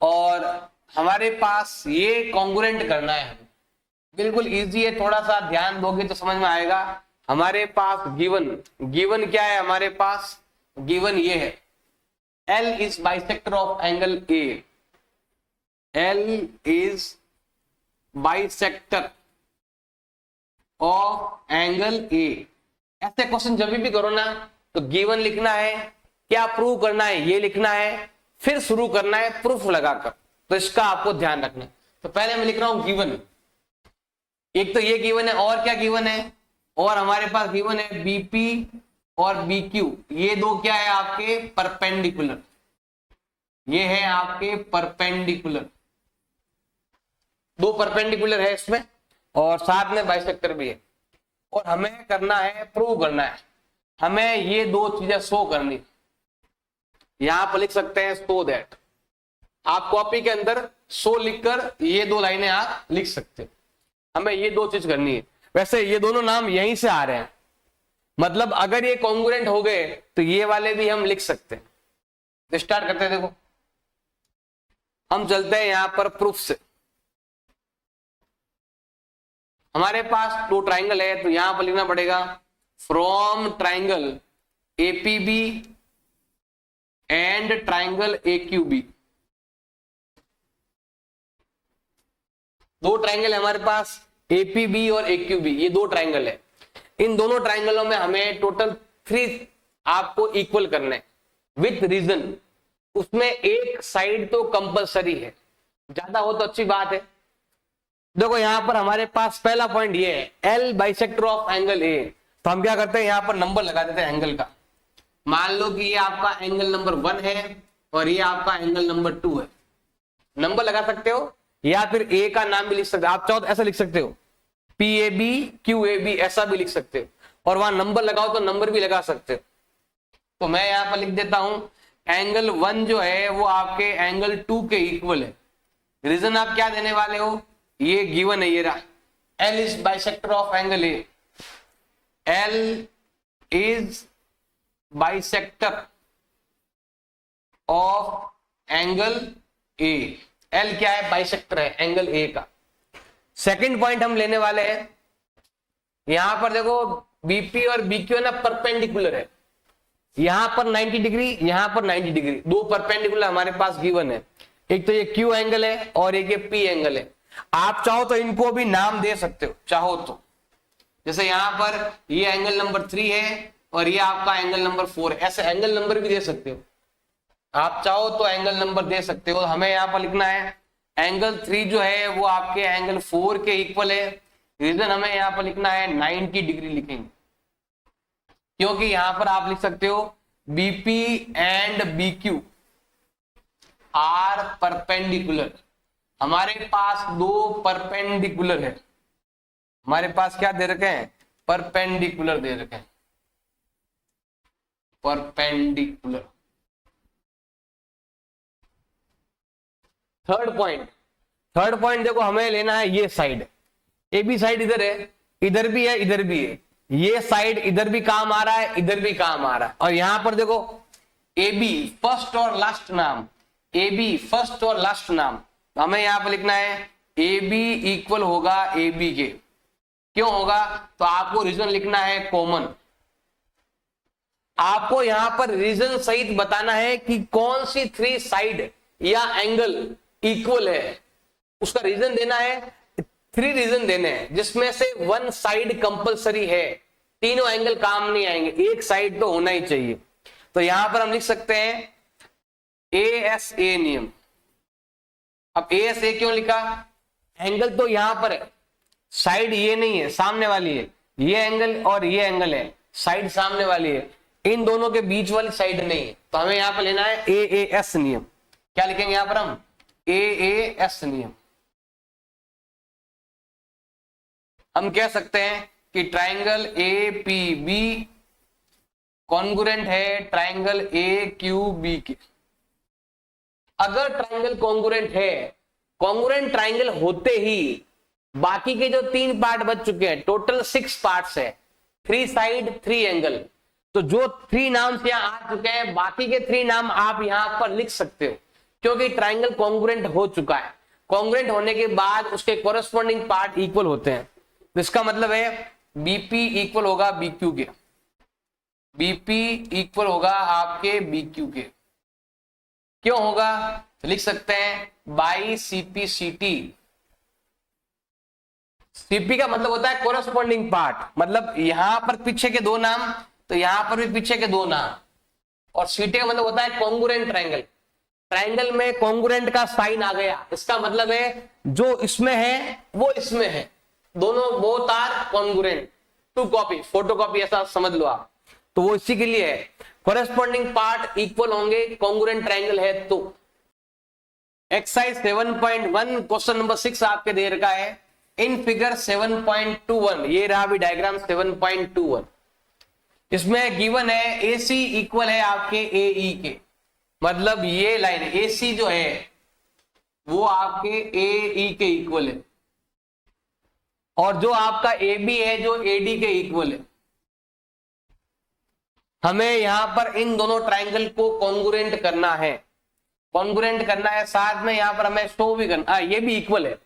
और हमारे पास ये कॉन्ग्रुएंट करना है। बिल्कुल इजी है, थोड़ा सा ध्यान दोगे तो समझ में आएगा। हमारे पास गिवन क्या है, हमारे पास गिवन ये है, L is bisector of angle A, L is bisector of angle A। ऐसे क्वेश्चन जब भी करो ना, तो गिवन लिखना है, क्या प्रूव करना है ये लिखना है, फिर शुरू करना है प्रूफ लगाकर, तो इसका आपको ध्यान रखना। तो पहले मैं लिख रहा हूं गिवन, एक तो ये गिवन है, और क्या गिवन है, और हमारे पास गिवन है BP और BQ, ये दो क्या है आपके परपेंडिकुलर, ये है आपके परपेंडिकुलर, दो परपेंडिकुलर है इसमें, और साथ में बाइसेक्टर भी है, और हमें करना है प्रूव करना है, हमें ये दो चीजें शो करनी। यहां पर लिख सकते हैं सो दैट, आप कॉपी के अंदर शो लिखकर ये दो लाइनें आप लिख सकते हैं, हमें ये दो चीज करनी है। वैसे ये दोनों नाम यहीं से आ रहे हैं, मतलब अगर ये कॉन्ग्रुएंट हो गए तो ये वाले भी हम लिख सकते हैं। तो स्टार्ट करते हैं, देखो हम चलते हैं यहां पर प्रूफ से। हमारे पास दो ट्राइंगल है, तो यहां पर लिखना पड़ेगा from triangle APB and triangle AQB। दो ट्राइंगल है हमारे पास, APB और AQB, ये दो ट्राइंगल है। इन दोनों ट्राइंगलों में हमें टोटल 3 आपको इक्वल करने विथ रीजन। उसमें एक साइड तो कंपलसरी है, ज्यादा हो तो अच्छी बात है। देखो यहां पर हमारे पास पहला पॉइंट ये है, L bisector of angle A, तो हम क्या करते हैं, यहां पर नंबर लगा देते हैं एंगल का। मान लो कि ये आपका एंगल नंबर 1 है और ये आपका एंगल नंबर 2 है, नंबर लगा सकते हो, या फिर A का नाम भी लिख सकते हो, आप चाहो तो ऐसा लिख सकते हो, PAB QAB ऐसा भी लिख सकते हो, और वहां नंबर लगाओ तो नंबर भी लगा सकते हो। तो मैं यहां पर लिख देता हूं, एंगल 1 जो है वो आपके एंगल 2 के इक्वल है। रीजन आप क्या देने वाले हो, ये गिवन है, ये रहा, L is bisector of angle A, L is bisector of angle A, L क्या है, बाइसेक्टर है एंगल A का। सेकंड पॉइंट हम लेने वाले हैं, यहां पर देखो बीपी और बीक्यू है ना परपेंडिकुलर है, यहां पर 90 डिग्री, यहां पर 90 डिग्री, दो परपेंडिकुलर हमारे पास गिवन है। एक तो ये क्यू एंगल है और एक ये पी एंगल है। आप चाहो तो इनको भी नाम दे सकते हो, चाहो तो, जैसे यहां पर ये एंगल नंबर 3 है और ये आपका एंगल नंबर 4 है, ऐसे एंगल नंबर भी दे सकते हो। आप चाहो तो एंगल नंबर दे सकते हो। हमें यहां पर लिखना है एंगल 3 जो है वो आपके एंगल 4 के इक्वल है। रीजन हमें यहां पर लिखना है 90 डिग्री लिखेंगे, क्योंकि यहां पर आप लिख सकते हो BP and BQ are perpendicular. हमारे पास दो परपेंडिकुलर है, हमारे पास क्या दे रखे हैं, परपेंडिकुलर दे रखे हैं, परपेंडिकुलर। थर्ड पॉइंट देखो, हमें लेना है ये साइड, ए बी साइड इधर है, इधर भी है, इधर भी है, ये साइड इधर भी काम आ रहा है, इधर भी काम आ रहा है। और यहां पर देखो ए बी फर्स्ट और लास्ट नाम, ए बी फर्स्ट और लास्ट नाम, हमें यहां पर लिखना है ए बी इक्वल होगा ए बी के। क्यों होगा, तो आपको रीजन लिखना है कॉमन। आपको यहां पर रीजन सहित बताना है कि कौन सी 3 साइड या एंगल इक्वल है, उसका रीजन देना है। 3 रीजन देने हैं जिसमें से 1 साइड कंपलसरी है, तीनों एंगल काम नहीं आएंगे, एक साइड तो होना ही चाहिए। तो यहां पर हम लिख सकते हैं ASA नियम। अब ASA क्यों लिखा, एंगल तो यहां पर है, साइड ये नहीं है, सामने वाली है, ये एंगल और ये एंगल है, साइड सामने वाली है, इन दोनों के बीच वाली साइड नहीं है। तो हमें यहां पर लेना है AAS नियम। क्या लिखेंगे यहां पर हम, AAS नियम। हम कह सकते हैं कि ट्राइंगल APB कॉन्ग्रुएंट है ट्राइंगल AQB के। अगर ट्राइंगल कॉन्ग्रुएंट है, कॉन्ग्रुएंट ट्राइंगल होते ही बाकी के जो 3 पार्ट बच चुके हैं, टोटल 6 पार्ट्स है, 3 साइड 3 एंगल, तो जो 3 नाम यहां आ चुके हैं, बाकी के 3 नाम आप यहां पर लिख सकते हो, क्योंकि ट्राइंगल कॉन्ग्रुएंट हो चुका है। कॉन्ग्रुएंट होने के बाद उसके कोरस्पॉन्डिंग पार्ट इक्वल होते हैं। तो इसका मतलब है बीपी इक्वल होगा बीक्यू के, बीपी इक्वल होगा आपके बीक्यू के। क्यों होगा, तो लिख सकते हैं बाई सीपी सीटी। सीपी का मतलब होता है कोरस्पॉन्डिंग पार्ट, मतलब यहां पर पीछे के 2 नाम तो यहां पर भी पीछे के 2 नाम, और सीटी का मतलब होता है कॉन्ग्रुएंट ट्राइंगल। ट्राइंगल में कॉन्ग्रुएंट का साइन आ गया, इसका मतलब है जो इसमें है वो इसमें है, दोनों both are congruent, two copy, photocopy ऐसा समझ लो आप। तो वो इसी के लिए है, कोरेस्पॉन्डिंग पार्ट इक्वल होंगे, कॉन्ग्रुएंट ट्राइंगल है तो। एक्सरसाइज 7.1 क्वेश्चन नंबर 6 आपके दे रखा है इन फिगर 7.21, ये रहा अभी डायग्राम 7.21। इसमें गिवन है AC इक्वल है आपके AE के, मतलब ये लाइन AC जो है वो आपके AE के इक्वल है, और जो आपका AB है जो AD के इक्वल है। हमें यहां पर इन दोनों ट्राइंगल को कॉन्ग्रुएंट करना है, कॉन्ग्रुएंट करना है, साथ में यहां पर हमें शो भी करना, ये भी इक्वल है,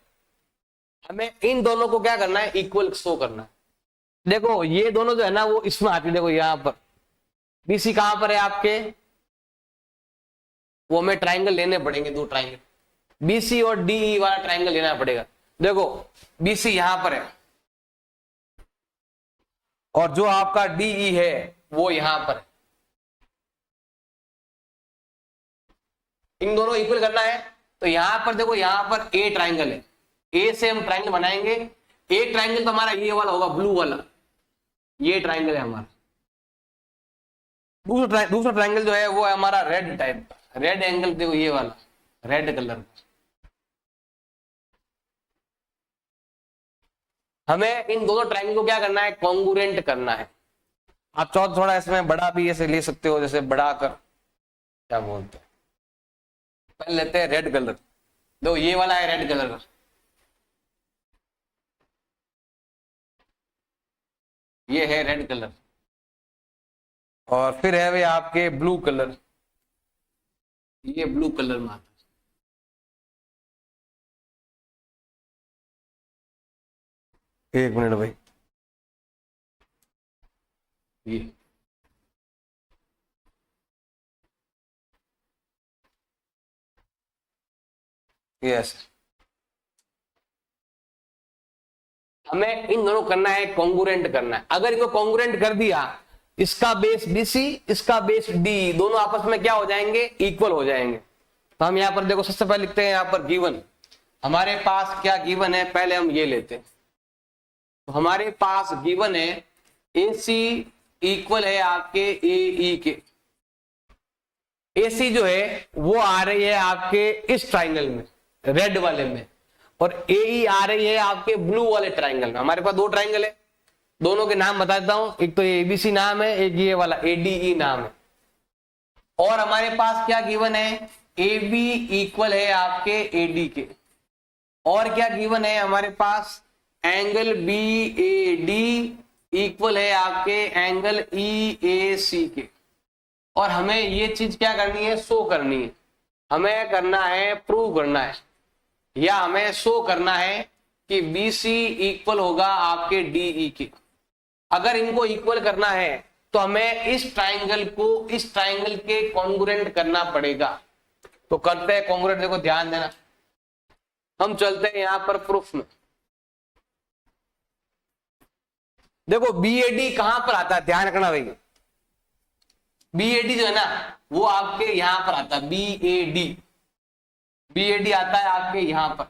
हमें इन दोनों को क्या करना है, इक्वल शो करना है। देखो ये दोनों जो है ना वो इसमें आती है, देखो यहां पर BC कहां पर है आपके, वो हमें ट्राइंगल लेने पड़ेंगे, 2 ट्राइंगल BC और DE वाला ट्राइंगल लेना पड़ेगा। देखो BC यहां पर है और जो आपका DE है वो यहां पर है, इन दोनों इक्वल करना है। तो यहां पर देखो, यहां पर A ट्राइंगल है, A से हम ट्राइंगल बनाएंगे। एक ट्राइंगल तो हमारा ये वाला होगा, ब्लू वाला, ये ट्राइंगल है हमारा। दूसरा ट्राइंगल जो है वो है हमारा रेड टाइप, रेड एंगल, देखो ये वाला रेड कलर। हमें इन दोनों ट्राइंगल को क्या करना है, कॉन्ग्रुएंट करना है। आप चाहो थोड़ा इसमें बड़ा भी ऐसे ले सकते हो, जैसे बड़ा कर, क्या बोलते हैं, पहले लेते हैं रेड कलर। देखो ये वाला है रेड कलर का, ये है रेड कलर, और फिर है वे आपके ब्लू कलर, ये ब्लू कलर में आता है। एक मिनट भाई, ये यस, हमें इन दोनों करना है, कॉन्ग्रुएंट करना है। अगर इनको कॉन्ग्रुएंट कर दिया, इसका बेस बीसी, इसका बेस डी, दोनों आपस में क्या हो जाएंगे, इक्वल हो जाएंगे। तो हम यहां पर देखो सबसे पहले लिखते हैं यहां पर गिवन, हमारे पास क्या गिवन है, पहले हम ये लेते हैं। तो हमारे पास गिवन है ए सी इक्वल है आपके ए ई के। ए सी जो है वो आ रही है आपके इस ट्राइंगल में, रेड वाले में, और ए ई आ रही है आपके ब्लू वाले ट्राइंगल में। हमारे पास दो ट्राइंगल है, दोनों के नाम बता देता हूं, एक तो एबीसी नाम है, एक ये वाला एडीई नाम है। और हमारे पास क्या गिवन है, ए बी इक्वल है आपके एडी के। और क्या गिवन है हमारे पास, angle B A D equal है आपके एंगल ई ए सी के। और हमें ये चीज क्या करनी है, शो करनी है, हमें करना है, प्रूव करना है, या हमें शो करना है कि बी सी इक्वल होगा आपके डीई के। अगर इनको इक्वल करना है तो हमें इस ट्राइंगल को इस ट्राइंगल के कॉन्ग्रुएंट करना पड़ेगा। तो करते हैं कॉन्ग्रुएंट, देखो ध्यान देना, हम चलते हैं यहां पर प्रूफ में। देखो बीएडी कहां पर आता है, ध्यान रखना भाई, बीएडी जो है ना वो आपके यहां पर आता है, बीएडी आता है आपके यहां पर,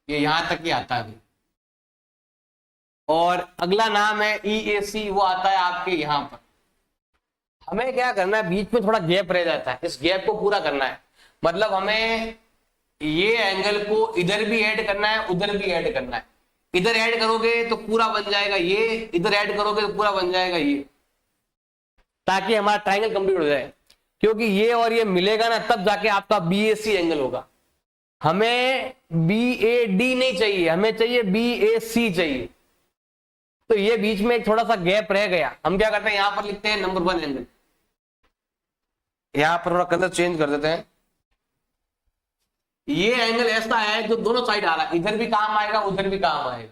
ये यहां तक ही आता है भाई। और अगला नाम है ईएसी, वो आता है आपके यहां पर। हमें क्या करना है, बीच में थोड़ा गैप रह जाता है, इस गैप को पूरा करना है। मतलब हमें ये एंगल को इधर भी ऐड करना है, उधर भी ऐड करना है। इधर ऐड करोगे तो पूरा बन जाएगा ये, इधर ऐड करोगे तो पूरा बन जाएगा ये, ताकि हमारा ट्राइंगल कंप्लीट हो जाए। क्योंकि ये और ये मिलेगा ना, तब जाके आपका बीएसी एंगल होगा। हमें बीएडी नहीं चाहिए, हमें चाहिए बीएसी चाहिए। तो ये बीच में थोड़ा सा गैप रह गया, हम क्या करते हैं, यहां पर लिखते हैं नंबर 1 एंगल। यहां पर थोड़ा कलर चेंज कर देते हैं। ये एंगल ऐसा है जो दोनों साइड आ रहा है, इधर भी काम आएगा, उधर भी काम आएगा।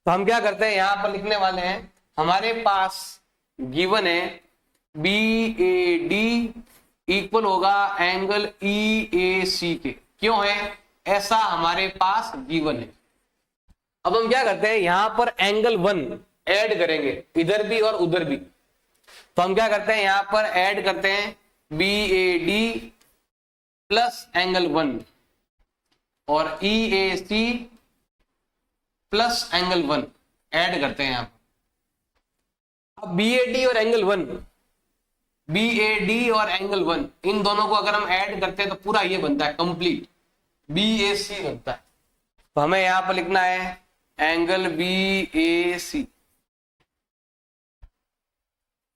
तो हम क्या करते हैं, यहां पर लिखने वाले हैं, हमारे पास गिवन है बी ए डी इक्वल होगा एंगल ई ए सी के। क्यों है ऐसा, हमारे पास गिवन है। अब हम क्या करते हैं, यहां पर एंगल 1 ऐड करेंगे, इधर भी और उधर भी। तो हम क्या करते हैं, यहां पर ऐड करते हैं B A D plus angle 1 और E A C plus angle 1 add करते हैं यहां पर। अब बी ए डी और एंगल 1, बी ए डी और एंगल 1, इन दोनों को अगर हम ऐड करते हैं तो पूरा ये बनता है कंप्लीट, बी ए सी बनता है। तो हमें यहां पर लिखना है एंगल बी ए सी,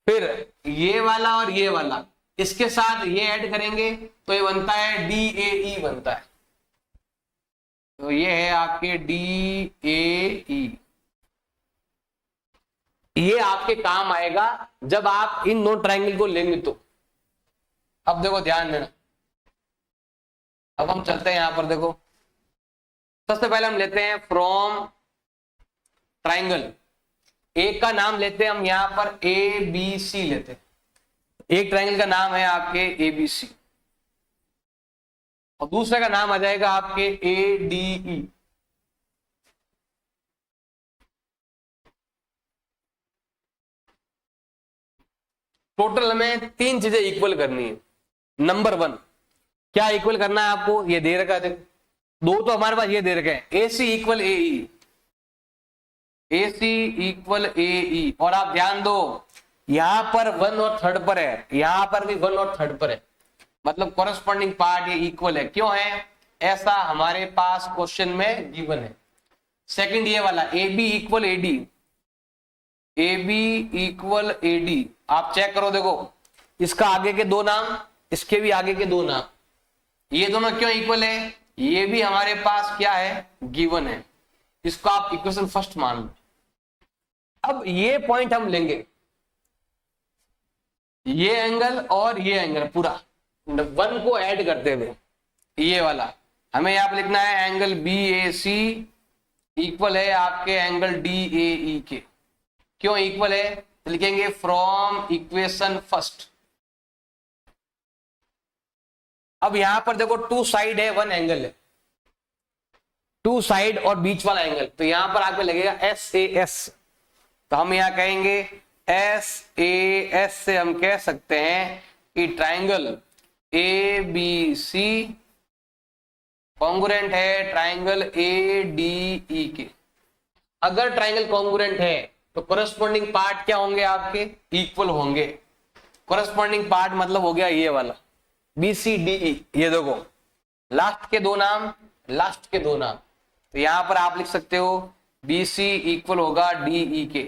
फिर ये वाला और ये वाला इसके साथ ये ऐड करेंगे तो ये बनता है डी ए ई बनता है। तो ये है आपके डी ए ई। ये आपके काम आएगा जब आप इन दो ट्रायंगल को लेंगे तो। अब देखो ध्यान देना, अब हम चलते हैं यहां पर, देखो सबसे पहले हम लेते हैं फ्रॉम ट्राइंगल। एक का नाम लेते हैं हम यहां पर ए बी सी लेते हैं। एक ट्राइंगल का नाम है आपके ए बी सी और दूसरे का नाम आ जाएगा आपके ए डी ई। टोटल हमें 3 चीजें इक्वल करनी है। नंबर 1 क्या इक्वल करना है आपको, ये दे रखा है, देखो दो तो हमारे पास ये दे रखे हैं, ए सी equal A E, A C equal ए ई। और आप ध्यान दो यहां पर 1 और 3rd पर है, यहां पर भी 1 और 3rd पर है, मतलब कॉरेस्पॉन्डिंग पार्ट ये इक्वल है। क्यों है ऐसा, हमारे पास क्वेश्चन में गिवन है। सेकंड ये वाला A B equal A D, A B equal A D, आप चेक करो, देखो इसका आगे के 2 नाम, इसके भी आगे के 2 नाम, ये दोनों क्यों इक्वल है, ये भी हमारे पास क्या है, गिवन है। इसको आप इक्वेशन फर्स्ट मान लो। अब ये पॉइंट हम लेंगे, ये एंगल और ये एंगल पूरा 1 को ऐड करते हुए, ये वाला हमें यहां पर लिखना है angle B A C equal है आपके एंगल डी ए ई के। क्यों इक्वल है, तो लिखेंगे फ्रॉम इक्वेशन फर्स्ट। अब यहां पर देखो टू साइड है, वन एंगल है, टू साइड और बीच वाला एंगल, तो यहां पर आपको लगेगा एस ए एस। तो हम यहां कहेंगे एस ए एस से हम कह सकते हैं कि triangle A B C congruent है ट्राइंगल ए डी ई के। अगर ट्राइंगल कॉन्ग्रुएंट है तो कोरस्पॉन्डिंग पार्ट क्या होंगे आपके, इक्वल होंगे। कोरस्पॉन्डिंग पार्ट मतलब हो गया ये वाला बी सी डी ई, ये देखो लास्ट के दो नाम, लास्ट के दो नाम। तो यहां पर आप लिख सकते हो बी सी इक्वल होगा डी ई के,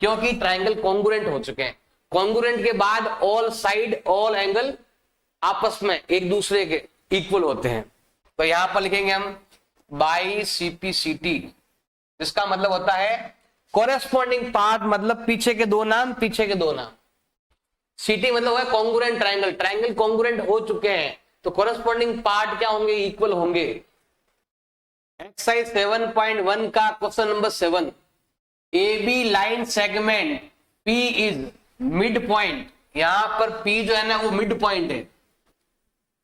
क्योंकि ट्राइंगल कॉन्ग्रुएंट हो चुके हैं। कॉन्ग्रुएंट के बाद ऑल साइड ऑल एंगल आपस में एक दूसरे के इक्वल होते हैं। तो यहां पर लिखेंगे हम बाई सीपीसीटी, इसका मतलब होता है कोरेस्पॉन्डिंग पार्ट मतलब पीछे के दो नाम, पीछे के दो नाम। सीटी मतलब है कॉन्ग्रुएंट ट्राइंगल, ट्राइंगल कॉन्ग्रुएंट हो चुके हैं तो कोरेस्पॉन्डिंग पार्ट क्या होंगे, इक्वल होंगे। एक्सरसाइज 7.1 का question number 7, A B line segment P is mid point. यहां पर P जो है ना वो मिड पॉइंट है,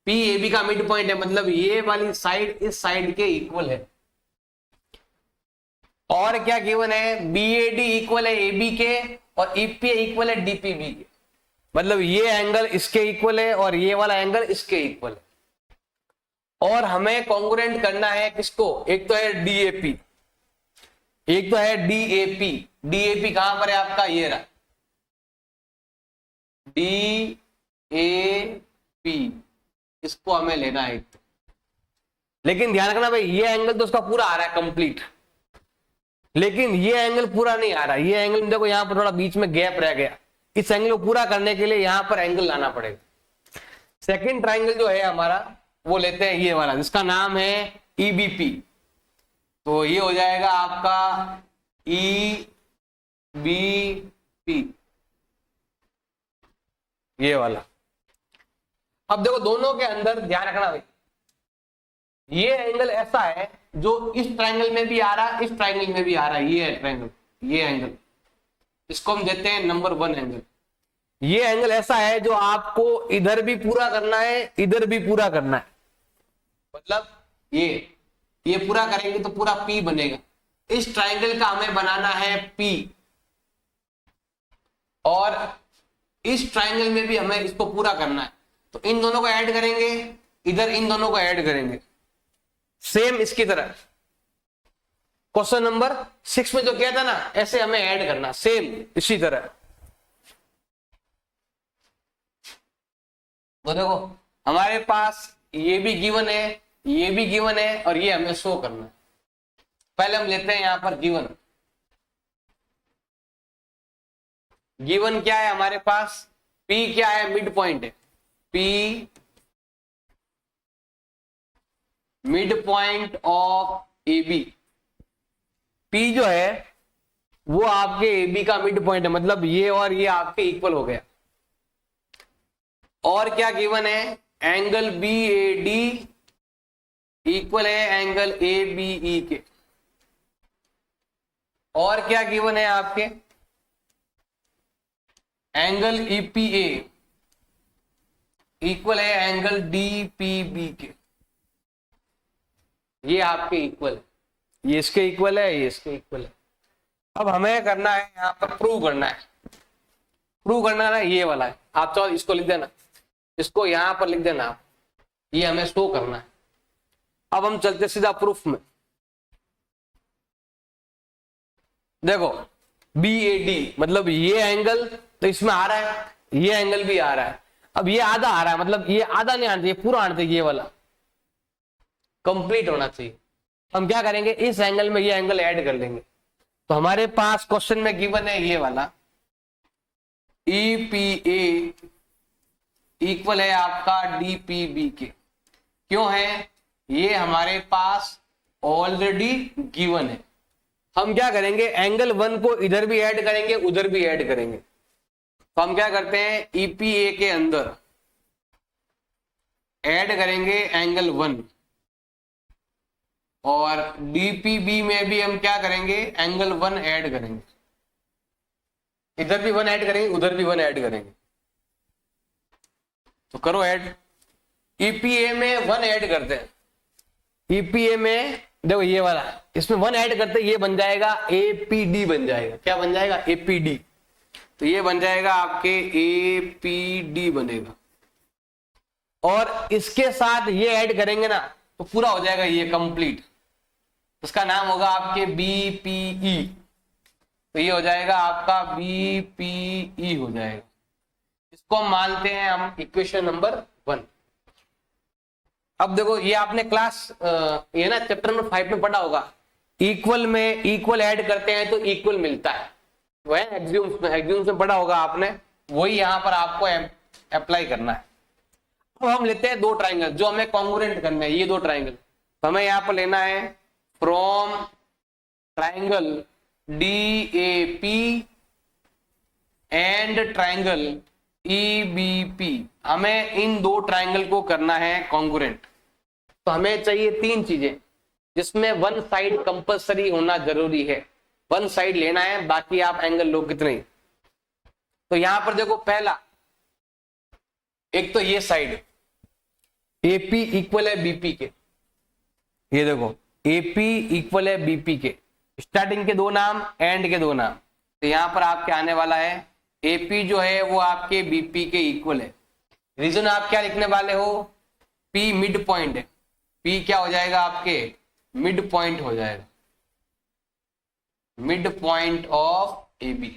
P ए बी का मिड पॉइंट है, मतलब ये वाली साइड इस साइड के इक्वल है। और क्या गिवन है, बी ए डी इक्वल है ए बी के और ईपीए इक्वल है डीपीबी के, मतलब ये एंगल इसके इक्वल है और ये वाला एंगल इसके इक्वल है। और हमें कॉन्ग्रुएंट करना है किसको, एक तो है डीएपी, एक तो है डीएपी। डीएपी कहां पर है आपका, ये रहा डीएपी, इसको हमें लेना है। लेकिन ध्यान रखना भाई ये एंगल तो उसका पूरा आ रहा है कंप्लीट, लेकिन ये एंगल पूरा नहीं आ रहा। ये एंगल देखो यहां पर थोड़ा बीच में गैप रह गया, इस एंगल को पूरा करने के लिए यहां पर एंगल लाना पड़ेगा। सेकंड ट्राइंगल जो है हमारा वो लेते हैं ये वाला, जिसका नाम है ईबीपी। तो ये हो जाएगा आपका ईबीपी, ये वाला। अब देखो दोनों के अंदर ध्यान रखना भाई, ये एंगल ऐसा है जो इस ट्राइंगल में भी आ रहा है, इस ट्राइंगल में भी आ रहा है। ये है ट्राइंगल, ये एंगल, इसको हम देते हैं नंबर 1 एंगल। ये एंगल ऐसा है जो आपको इधर भी पूरा करना है, इधर भी पूरा करना है, मतलब ये पूरा करेंगे तो पूरा P बनेगा। इस ट्राइंगल का हमें बनाना है P, और इस ट्राइंगल में भी हमें इसको पूरा करना है। तो इन दोनों को ऐड करेंगे, इधर इन दोनों को ऐड करेंगे, सेम इसकी तरह। क्वेश्चन नंबर 6 में जो किया था ना, ऐसे हमें ऐड करना, सेम इसी तरह। तो देखो हमारे पास ये भी गिवन है, ये भी गिवन है, और ये हमें शो करना है। पहले हम लेते हैं यहां पर गिवन। गिवन क्या है हमारे पास, P क्या है, मिड पॉइंट है, P mid point of A B. P जो है वो आपके ए बी का मिड पॉइंट है, मतलब ये और ये आपके इक्वल हो गया। और क्या गिवन है, angle B A D equal है एंगल ए बी ई के। और क्या गिवन है आपके, एंगल ईपीए इक्वल है एंगल डीपीबी के। ये आपके इक्वल है, ये इसके इक्वल है, ये इसके इक्वल है। अब हमें करना है यहां पर प्रूव करना है। प्रूव करना है ये वाला है, आप चाहो इसको लिख देना, इसको यहां पर लिख देना आप, ये हमें शो करना है। अब हम चलते सीधा प्रूफ में। देखो BAD मतलब ये एंगल तो इसमें आ रहा है, ये एंगल भी आ रहा है। अब ये आधा आ रहा है, मतलब ये आधा नहीं आना चाहिए, पूरा आना चाहिए, ये वाला कंप्लीट होना चाहिए। हम क्या करेंगे, इस एंगल में ये एंगल ऐड कर लेंगे। तो हमारे पास क्वेश्चन में गिवन है ये वाला EPA इक्वल है आपका DPB के। क्यों है, ये हमारे पास ऑलरेडी गिवन है। हम क्या करेंगे, एंगल 1 को इधर भी ऐड करेंगे, उधर भी ऐड करेंगे। तो हम क्या करते हैं, EPA के अंदर ऐड करेंगे एंगल 1, और DPB में भी हम क्या करेंगे, एंगल 1 ऐड करेंगे। इधर भी 1 ऐड करेंगे, उधर भी 1 ऐड करेंगे, तो करो ऐड। ईपीए में 1 ऐड करते हैं, ईपीए में देखो ये वाला, इसमें 1 ऐड करते हैं, ये बन जाएगा एपीडी बन जाएगा। क्या बन जाएगा? एपीडी। तो ये बन जाएगा आपके एपीडी बनेगा, और इसके साथ ये ऐड करेंगे ना तो पूरा हो जाएगा ये कंप्लीट। उसका नाम होगा आपके बीपीई। तो ये हो जाएगा आपका बीपीई हो जाएगा। इसको हम मानते हैं हम इक्वेशन नंबर 1। अब देखो ये आपने क्लास ये ना चैप्टर नंबर 5 में पढ़ा होगा, इक्वल में इक्वल ऐड करते हैं तो इक्वल मिलता है, वह एक्सियोम्स में पढ़ा होगा आपने, वही यहां पर आपको अप्लाई करना है। अब हम लेते हैं 2 ट्राइंगल जो हमें कॉन्ग्रुएंट करने हैं, ये 2 ट्राइंगल। तो हमें यहां पर लेना है from triangle DAP and triangle EBP, हमें इन 2 ट्राइंगल को करना है कॉन्ग्रुएंट। तो हमें चाहिए 3 चीजें, जिसमें 1 साइड कंपल्सरी होना जरूरी है। 1 साइड लेना है, बाकी आप एंगल लो कितने। तो यहां पर देखो पहला, एक तो ये साइड AP इक्वल है बीपी के, ये देखो AP इक्वल है बीपी के, स्टार्टिंग के 2 नाम, एंड के 2 नाम। तो यहां पर आपके आने वाला है AP जो है वो आपके बीपी के इक्वल है। रीजन आप क्या लिखने वाले हो? P मिड पॉइंट है, P क्या हो जाएगा आपके? मिड पॉइंट हो जाएगा, मिड पॉइंट ऑफ AB।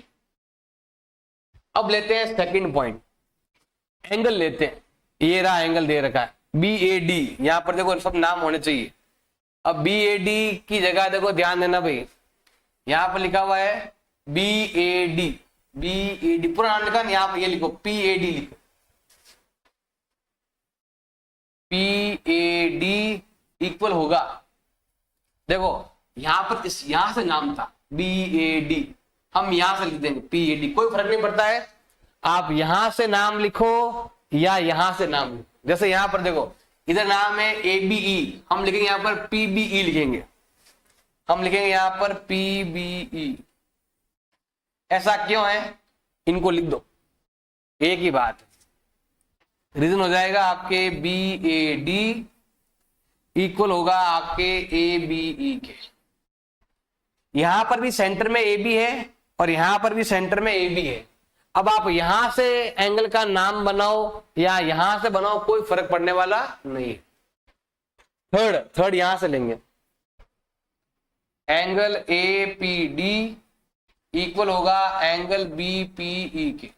अब लेते हैं सेकंड पॉइंट, एंगल लेते हैं। ये रहा एंगल दे रखा है BAD, यहां पर देखो सब नाम होने चाहिए। अब BAD की जगह देखो ध्यान देना भाई, यहां पर लिखा हुआ है BAD, BAD पूरा नाम लिखा, यहां पर ये लिखो PAD लिखो, PAD इक्वल होगा, देखो यहां पर यहां से नाम था BAD, हम यहां से लिख देंगे PAD, कोई फर्क नहीं पड़ता है, आप यहां से नाम लिखो या यहां से नाम लिखो। जैसे यहां पर देखो इधर नाम है ABE, हम लिखेंगे यहां पर PBE लिखेंगे, हम लिखेंगे यहां पर PBE। ऐसा क्यों है? इनको लिख दो, एक ही बात। रीजन हो जाएगा आपके BAD इक्वल होगा आपके ABE के। यहां पर भी सेंटर में AB है और यहां पर भी सेंटर में AB है। अब आप यहां से एंगल का नाम बनाओ या यहां से बनाओ, कोई फर्क पड़ने वाला नहीं। थर्ड यहां से लेंगे, एंगल APD इक्वल होगा एंगल BPE के।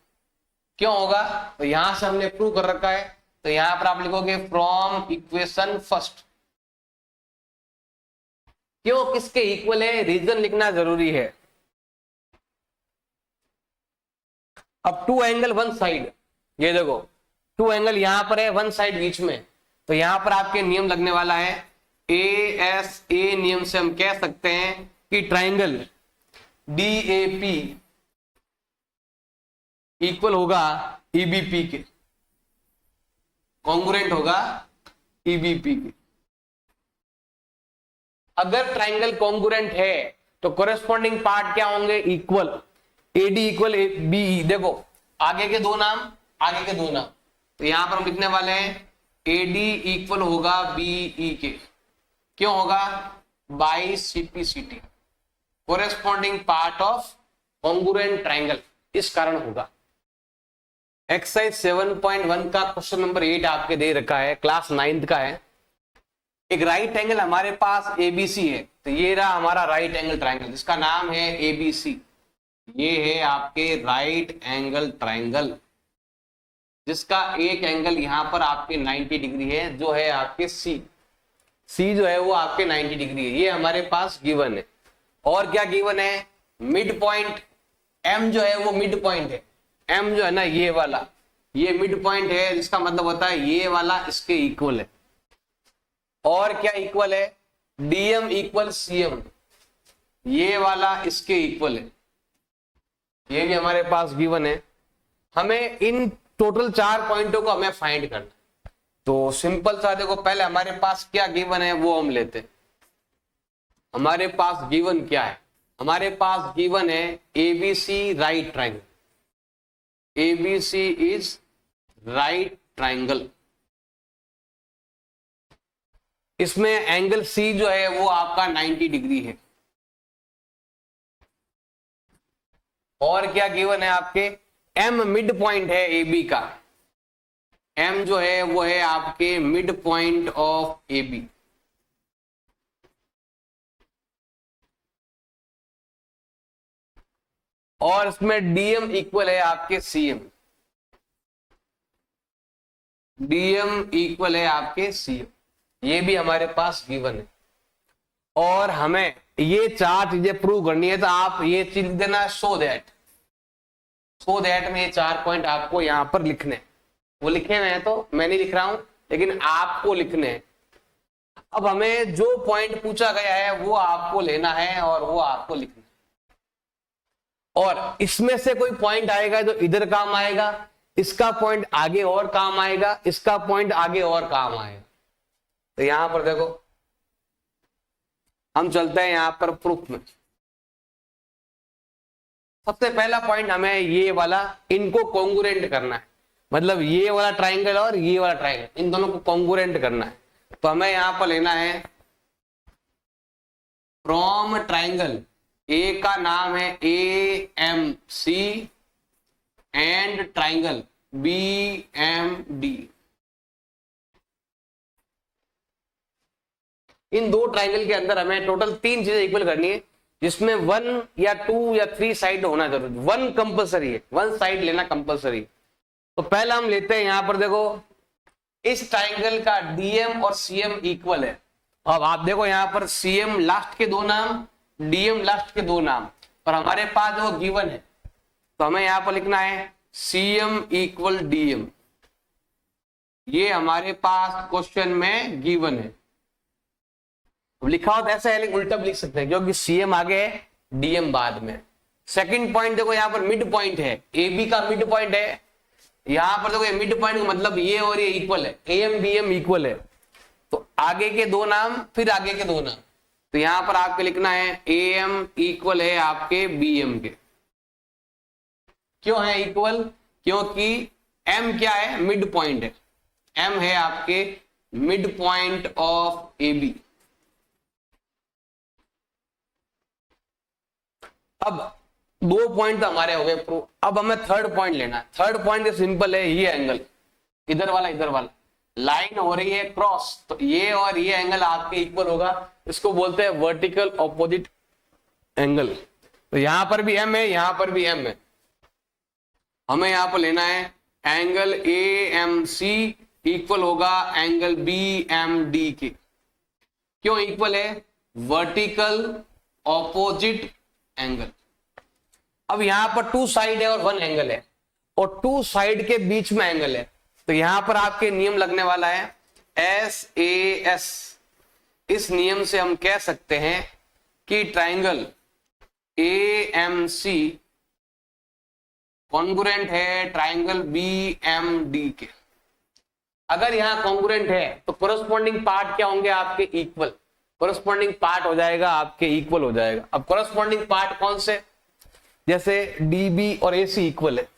क्यों होगा? तो यहां से हमने प्रूव कर रखा है, तो यहां पर आप लिखोगे फ्रॉम इक्वेशन फर्स्ट। क्यों किसके इक्वल है? रीजन लिखना जरूरी है। अब 2 एंगल 1 साइड, ये देखो 2 एंगल यहां पर है, 1 साइड बीच में, तो यहां पर आपके नियम लगने वाला है ASA नियम से हम कह सकते हैं कि ट्राइंगल DAP इक्वल होगा EBP के, कॉन्ग्रुएंट होगा EBP के। अगर ट्राइंगल कॉन्ग्रुएंट है तो कोरेस्पॉन्डिंग पार्ट क्या होंगे? Equal, AD equal BE। देखो आगे के 2 नाम, आगे के 2 नाम, तो यहां पर हम लिखने वाले हैं AD इक्वल होगा BE के। क्यों होगा? By CPCT, corresponding part of congruent triangle, इस कारण होगा। एक्सरसाइज 7.1 का क्वेश्चन नंबर 8 आपके दे रखा है, क्लास 9th का है। एक राइट एंगल हमारे पास ABC है, तो ये रहा हमारा राइट एंगल ट्राइंगल, जिसका नाम है ABC। ये है आपके राइट एंगल ट्राइंगल, जिसका एक एंगल यहां पर आपके 90 डिग्री है, जो है आपके C जो है वो आपके 90 डिग्री है। ये हमारे पास गिवन है। और क्या गिवन है? मिड पॉइंट M जो है वो मिड पॉइंट है, M जो है ना ये वाला, ये मिड पॉइंट है, जिसका मतलब होता है ये वाला इसके इक्वल है। और क्या इक्वल है? DM इक्वल CM, ये वाला इसके इक्वल है, ये भी हमारे पास गिवन है। हमें इन टोटल 4 पॉइंटों को हमें फाइंड करना। तो सिंपल सा देखो, पहले हमारे पास क्या गिवन है वो हम लेते हैं। हमारे पास गिवन क्या है? हमारे पास गिवन है ABC right triangle. ABC is right triangle. इसमें एंगल C जो है वो आपका 90 डिग्री है। और क्या गिवन है आपके, M मिड पॉइंट है AB का, M जो है वो है आपके मिड पॉइंट ऑफ AB। और इसमें DM इक्वल है आपके CM, DM इक्वल है आपके CM, ये भी हमारे पास गिवन है। और हमें ये चार चीजें प्रूव करनी है, तो आप ये चीज देना सो दैट में ये 4 पॉइंट आपको यहां पर लिखने हैं। वो लिखे हुए हैं तो मैं नहीं लिख रहा हूं, लेकिन आपको लिखने हैं। अब हमें जो पॉइंट पूछा गया है वो आपको लेना है और वो आपको लिखना है। और इसमें से कोई पॉइंट आएगा जो इधर काम आएगा, इसका पॉइंट आगे और काम आएगा, इसका पॉइंट आगे और काम आएगा। तो यहां पर देखो, हम चलते हैं यहां पर प्रूफ में। सबसे पहला पॉइंट हमें ये वाला, इनको कॉन्ग्रुएंट करना है, मतलब ये वाला ट्राइंगल और ये वाला ट्राइंगल, इन दोनों को कॉन्ग्रुएंट करना है। तो हमें यहां पर लेना है फ्रॉम ट्राइंगल, ए का नाम है AMC एंड ट्राइंगल BMD। इन दो ट्राइंगल के अंदर हमें टोटल 3 चीजें इक्वल करनी है, जिसमें 1 या 2 या 3 साइड होना जरूरी, 1 कंपलसरी है, 1 साइड लेना कंपलसरी। तो पहला हम लेते हैं यहां पर, देखो इस ट्राइंगल का DM और CM इक्वल है। अब आप देखो यहां पर CM लास्ट के 2 नाम, DM लास्ट के 2 नाम, और हमारे पास वो गिवन है, तो हमें यहां पर लिखना है CM इक्वल DM। ये हमारे पास क्वेश्चन में गिवन है। लिखा हो तो ऐसा है, लेकिन उल्टा भी लिख सकते हैं, क्योंकि CM आगे है, DM बाद में। सेकंड पॉइंट देखो, यहां पर मिड पॉइंट है, AB का मिड पॉइंट है। यहां पर देखो ये मिड पॉइंट का मतलब ये और ये इक्वल है, AM BM इक्वल है, तो आगे के 2 नाम फिर आगे के 2 नाम। तो यहां पर आपको लिखना है AM इक्वल है आपके BM के। क्यों है इक्वल? क्योंकि M क्या है, मिड पॉइंट है, M है आपके मिड पॉइंट ऑफ AB। अब 2 पॉइंट तो हमारे हो गए प्रूव। अब हमें थर्ड पॉइंट लेना है। थर्ड पॉइंट सिंपल है, ये एंगल इधर वाला लाइन हो रही है क्रॉस, तो ये और ये एंगल आपके इक्वल होगा, इसको बोलते हैं वर्टिकल ऑपोजिट एंगल। तो यहां पर भी M है, यहां पर भी M है। हमें यहां पर लेना है एंगल AMC इक्वल होगा एंगल BMD के। क्यों इक्वल है? Vertical opposite angle. अब यहां पर 2 साइड है और 1 एंगल है, और 2 साइड के बीच में एंगल है, तो यहां पर आपके नियम लगने वाला है SAS। इस नियम से हम कह सकते हैं कि ट्राइंगल AMC कॉन्ग्रुएंट है ट्राइंगल BMD के। अगर यहां कॉन्ग्रुएंट है तो कोरस्पॉन्डिंग पार्ट क्या होंगे आपके, इक्वल। कोरस्पॉन्डिंग पार्ट हो जाएगा आपके इक्वल हो जाएगा। अब कोरस्पॉन्डिंग पार्ट कौन से, जैसे DB और AC इक्वल है,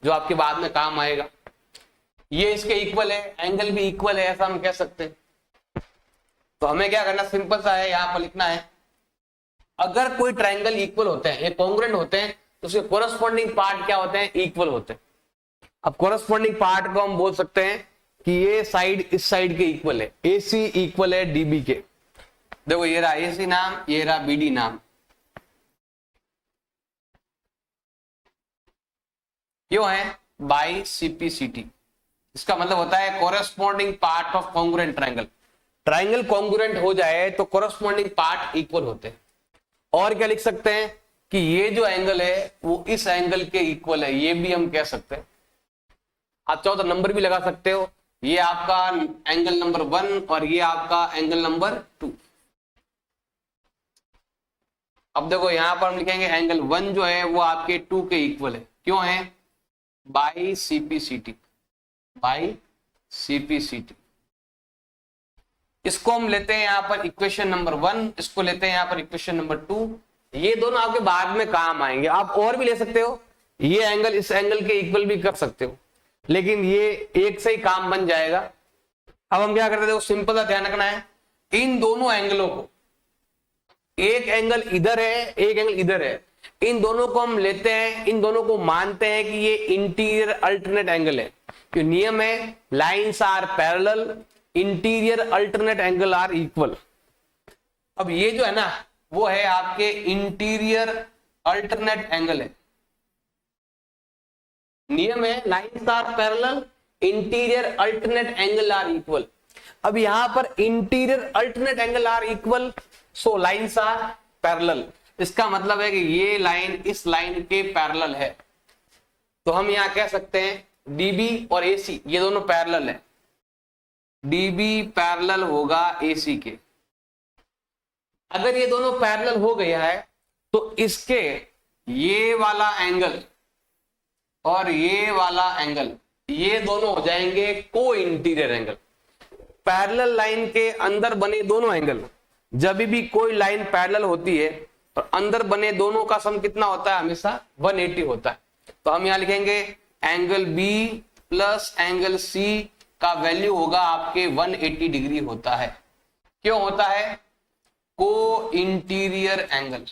जो आपके बाद में काम आएगा। ये इसके इक्वल है, एंगल भी इक्वल है, ऐसा हम कह सकते हैं। तो हमें क्या करना, सिंपल सा है, यहां पर लिखना है अगर कोई ट्राइंगल इक्वल होते हैं, ये कॉन्ग्रुएंट होते हैं, तो उसके कोरस्पॉन्डिंग पार्ट क्या होते हैं, इक्वल होते हैं। अब कोरस्पॉन्डिंग पार्ट को हम बोल सकते हैं कि ये साइड इस साइड के इक्वल है, AC इक्वल है DB के। देखो ये रहा AC नाम, ये रहा BD नाम। क्यों है? By CPCT। इसका मतलब होता है corresponding part of congruent triangle. Triangle congruent हो जाए तो कोरस्पॉन्डिंग पार्ट इक्वल होते हैं। और क्या लिख सकते हैं कि ये जो एंगल है वो इस एंगल के इक्वल है, ये भी हम कह सकते हैं। आप चाहो तो नंबर भी लगा सकते हो, ये आपका एंगल नंबर 1 और ये आपका एंगल नंबर 2। अब देखो यहां पर हम लिखेंगे एंगल 1 जो है वो आपके 2 के इक्वल है। क्यों है? By CPCT, by CPCT। इसको हम लेते हैं यहां पर इक्वेशन नंबर 1, इसको लेते हैं यहां पर इक्वेशन नंबर 2। ये दोनों आपके बाद में काम आएंगे। आप और भी ले सकते हो, ये एंगल इस एंगल के इक्वल भी कर सकते हो, लेकिन ये एक से ही काम बन जाएगा। अब हम क्या करते हैं, सिंपल सा ध्यान रखना है, इन दोनों एंगलों को, एक एंगल इधर है एक एंगल इधर है, इन दोनों को हम लेते हैं, इन दोनों को मानते हैं कि ये इंटीरियर अल्टरनेट एंगल है। जो नियम है, lines are parallel, interior alternate angle are equal. अब ये जो है ना, वो है आपके इंटीरियर अल्टरनेट एंगल है। नियम है, lines are parallel, interior alternate angle are equal. अब यहां पर interior alternate angle are equal, so lines are parallel. इसका मतलब है कि ये लाइन इस लाइन के पैरेलल है। तो हम यहां कह सकते हैं डीबी और एसी ये दोनों पैरेलल है, डीबी पैरेलल होगा एसी के। अगर ये दोनों पैरेलल हो गया है तो इसके ये वाला एंगल और ये वाला एंगल, ये दोनों हो जाएंगे को इंटीरियर एंगल। पैरेलल लाइन के अंदर बने दोनों एंगल, जब भी कोई लाइन पैरेलल होती है और अंदर बने दोनों का सम कितना होता है, हमेशा 180 होता है। तो हम यहां लिखेंगे angle B plus angle C का वैल्यू होगा आपके 180 डिग्री होता है। क्यों होता है? को इंटीरियर एंगल,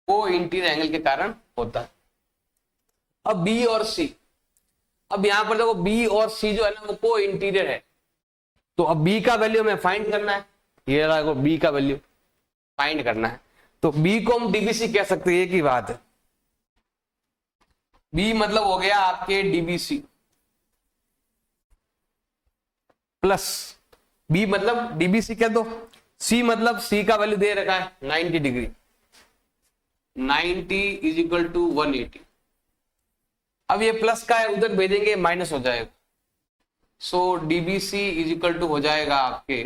को इंटीरियर एंगल के कारण होता है। अब बी और सी, अब यहां पर देखो बी और सी जो है ना वो को इंटीरियर है, तो अब बी का वैल्यू हमें फाइंड करना है। ये देखो बी का वैल्यू फाइंड करना है, तो बी को हम डीबीसी कह सकते हैं, एक ही बात है। बी मतलब हो गया आपके डीबीसी प्लस बी मतलब डीबीसी कह दो, सी मतलब सी का वैल्यू दे रखा है 90 डिग्री, 90 इज इक्वल टू 180। अब ये प्लस का है, उधर भेजेंगे माइनस हो जाएगा, सो डीबीसी इज इक्वल टू हो जाएगा आपके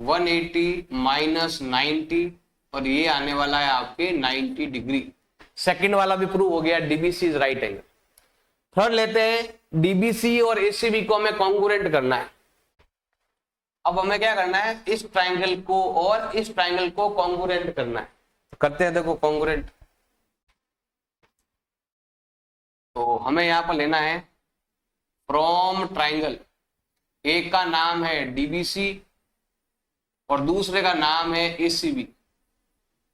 180 माइनस 90, और ये आने वाला है आपके 90 डिग्री। सेकंड वाला भी प्रूव हो गया, DBC is right angle. Third लेते हैं, डीबीसी और एसीबी को हमें कॉन्ग्रुएंट करना है। अब हमें क्या करना है, इस ट्राइंगल को और इस ट्राइंगल को कॉन्ग्रुएंट करना है। तो करते हैं, देखो कॉन्ग्रुएंट। तो हमें यहां पर लेना है फ्रॉम ट्राइंगल, एक का नाम है डीबीसी और दूसरे का नाम है एसीबी।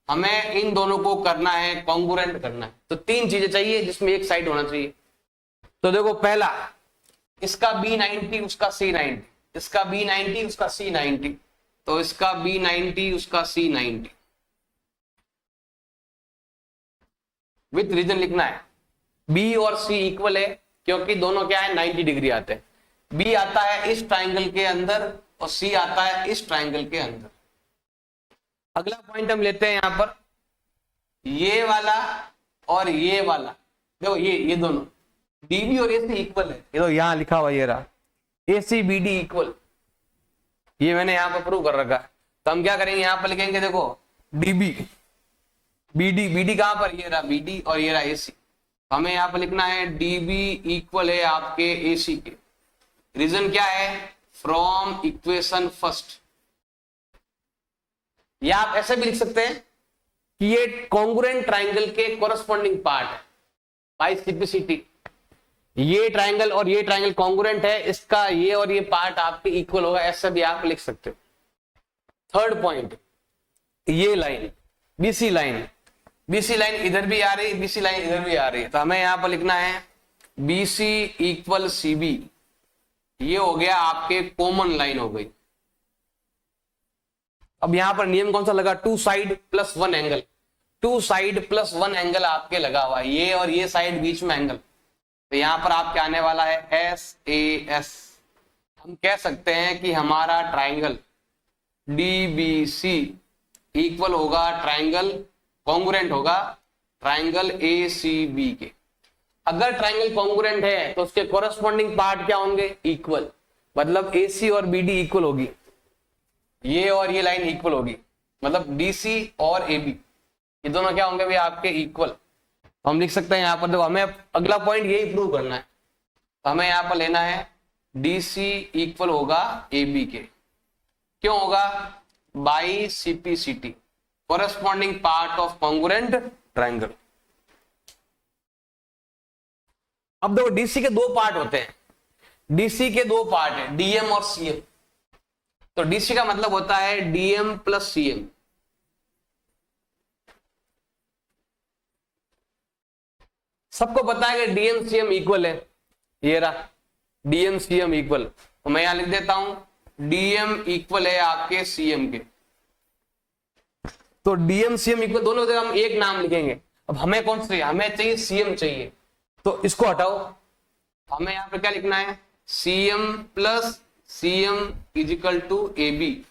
हमें इन दोनों को करना है कॉन्ग्रुएंट करना है। तो तीन चीजें चाहिए जिसमें एक साइड होना चाहिए। तो देखो पहला, इसका B90 उसका C90, इसका B90 उसका C90, तो इसका B90 उसका C90 विथ रीजन लिखना है। B और C इक्वल है क्योंकि दोनों क्या है 90 डिग्री आते हैं। B आता है इस ट्राइंगल के अंदर और C आता है इस ट्राइंगल के अंदर। अगला पॉइंट हम लेते हैं यहां पर, ये वाला और ये वाला, देखो ये दोनों डीबी और एसी इक्वल है। ये तो यहां लिखा हुआ ये रहा, एसी बीडी इक्वल, ये मैंने यहां पर प्रूव कर रखा है। तो हम क्या करेंगे, यहां पर लिखेंगे देखो डीबी, बीडी, बीडी कहां पर, ये रहा बीडी और ये रहा एसी। हमें यहां पर लिखना है डीबी इक्वल है आपके एसी के। रीजन क्या है, फ्रॉम इक्वेशन फर्स्ट। या आप ऐसे भी लिख सकते हैं कि ये कॉन्ग्रुएंट ट्राइंगल के कोरस्पॉन्डिंग पार्ट है बाय सिंप्लिसिटी। ये ट्राइंगल और ये ट्राइंगल कॉन्ग्रुएंट है, इसका ये और ये पार्ट आपके इक्वल होगा, ऐसा भी आप लिख सकते हो। थर्ड पॉइंट, ये line BC line, BC line इधर भी आ रही है, बीसी लाइन इधर भी आ रही है, तो हमें यहां पर लिखना है बीसी इक्वल सीबी। ये हो गया आपके कॉमन लाइन हो गई। अब यहां पर नियम कौन सा लगा, two side plus one angle, two side plus one angle आपके लगा हुआ है, ये और ये साइड बीच में एंगल। तो यहां पर आपके आने वाला है SAS। हम कह सकते हैं कि हमारा ट्राइंगल DBC इक्वल होगा ट्राइंगल, कॉन्ग्रुएंट होगा ट्राइंगल ACB के। अगर ट्राइंगल कॉन्ग्रुएंट है तो उसके कोरस्पॉन्डिंग पार्ट क्या होंगे, इक्वल, मतलब AC और BD इक्वल होगी, ये और ये लाइन इक्वल होगी, मतलब DC और AB ये दोनों क्या होंगे भी आपके इक्वल। हम लिख सकते हैं यहां पर, देखो हमें अगला पॉइंट यही प्रूव करना है। तो हमें यहां पर लेना है DC इक्वल होगा AB के। क्यों होगा, by CPCT, corresponding part of congruent triangle। अब देखो डीसी के दो पार्ट होते हैं, डीसी के दो पार्ट है, डीएम और सीएम। तो डीसी का मतलब होता है डीएम प्लस सीएम। सबको पता है कि डीएम सीएम इक्वल है, ये रहा डीएम सीएम इक्वल। तो मैं यहां लिख देता हूं डीएम इक्वल है आपके सीएम के। तो डीएम सीएम इक्वल दोनों जगह हम एक नाम लिखेंगे। अब हमें कौन सा चाहिए, हमें चाहिए सीएम चाहिए, तो इसको हटाओ, हमें यहां पे क्या लिखना है, CM plus CM equal to A B.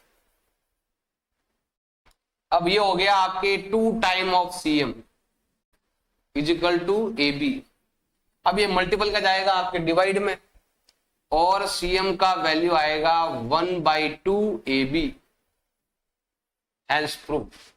अब ये हो गया आपके 2 time of CM equal to A B. अब ये मल्टीपल का जाएगा आपके डिवाइड में, और सीएम का वैल्यू आएगा 1/2 ए बी। Has proof.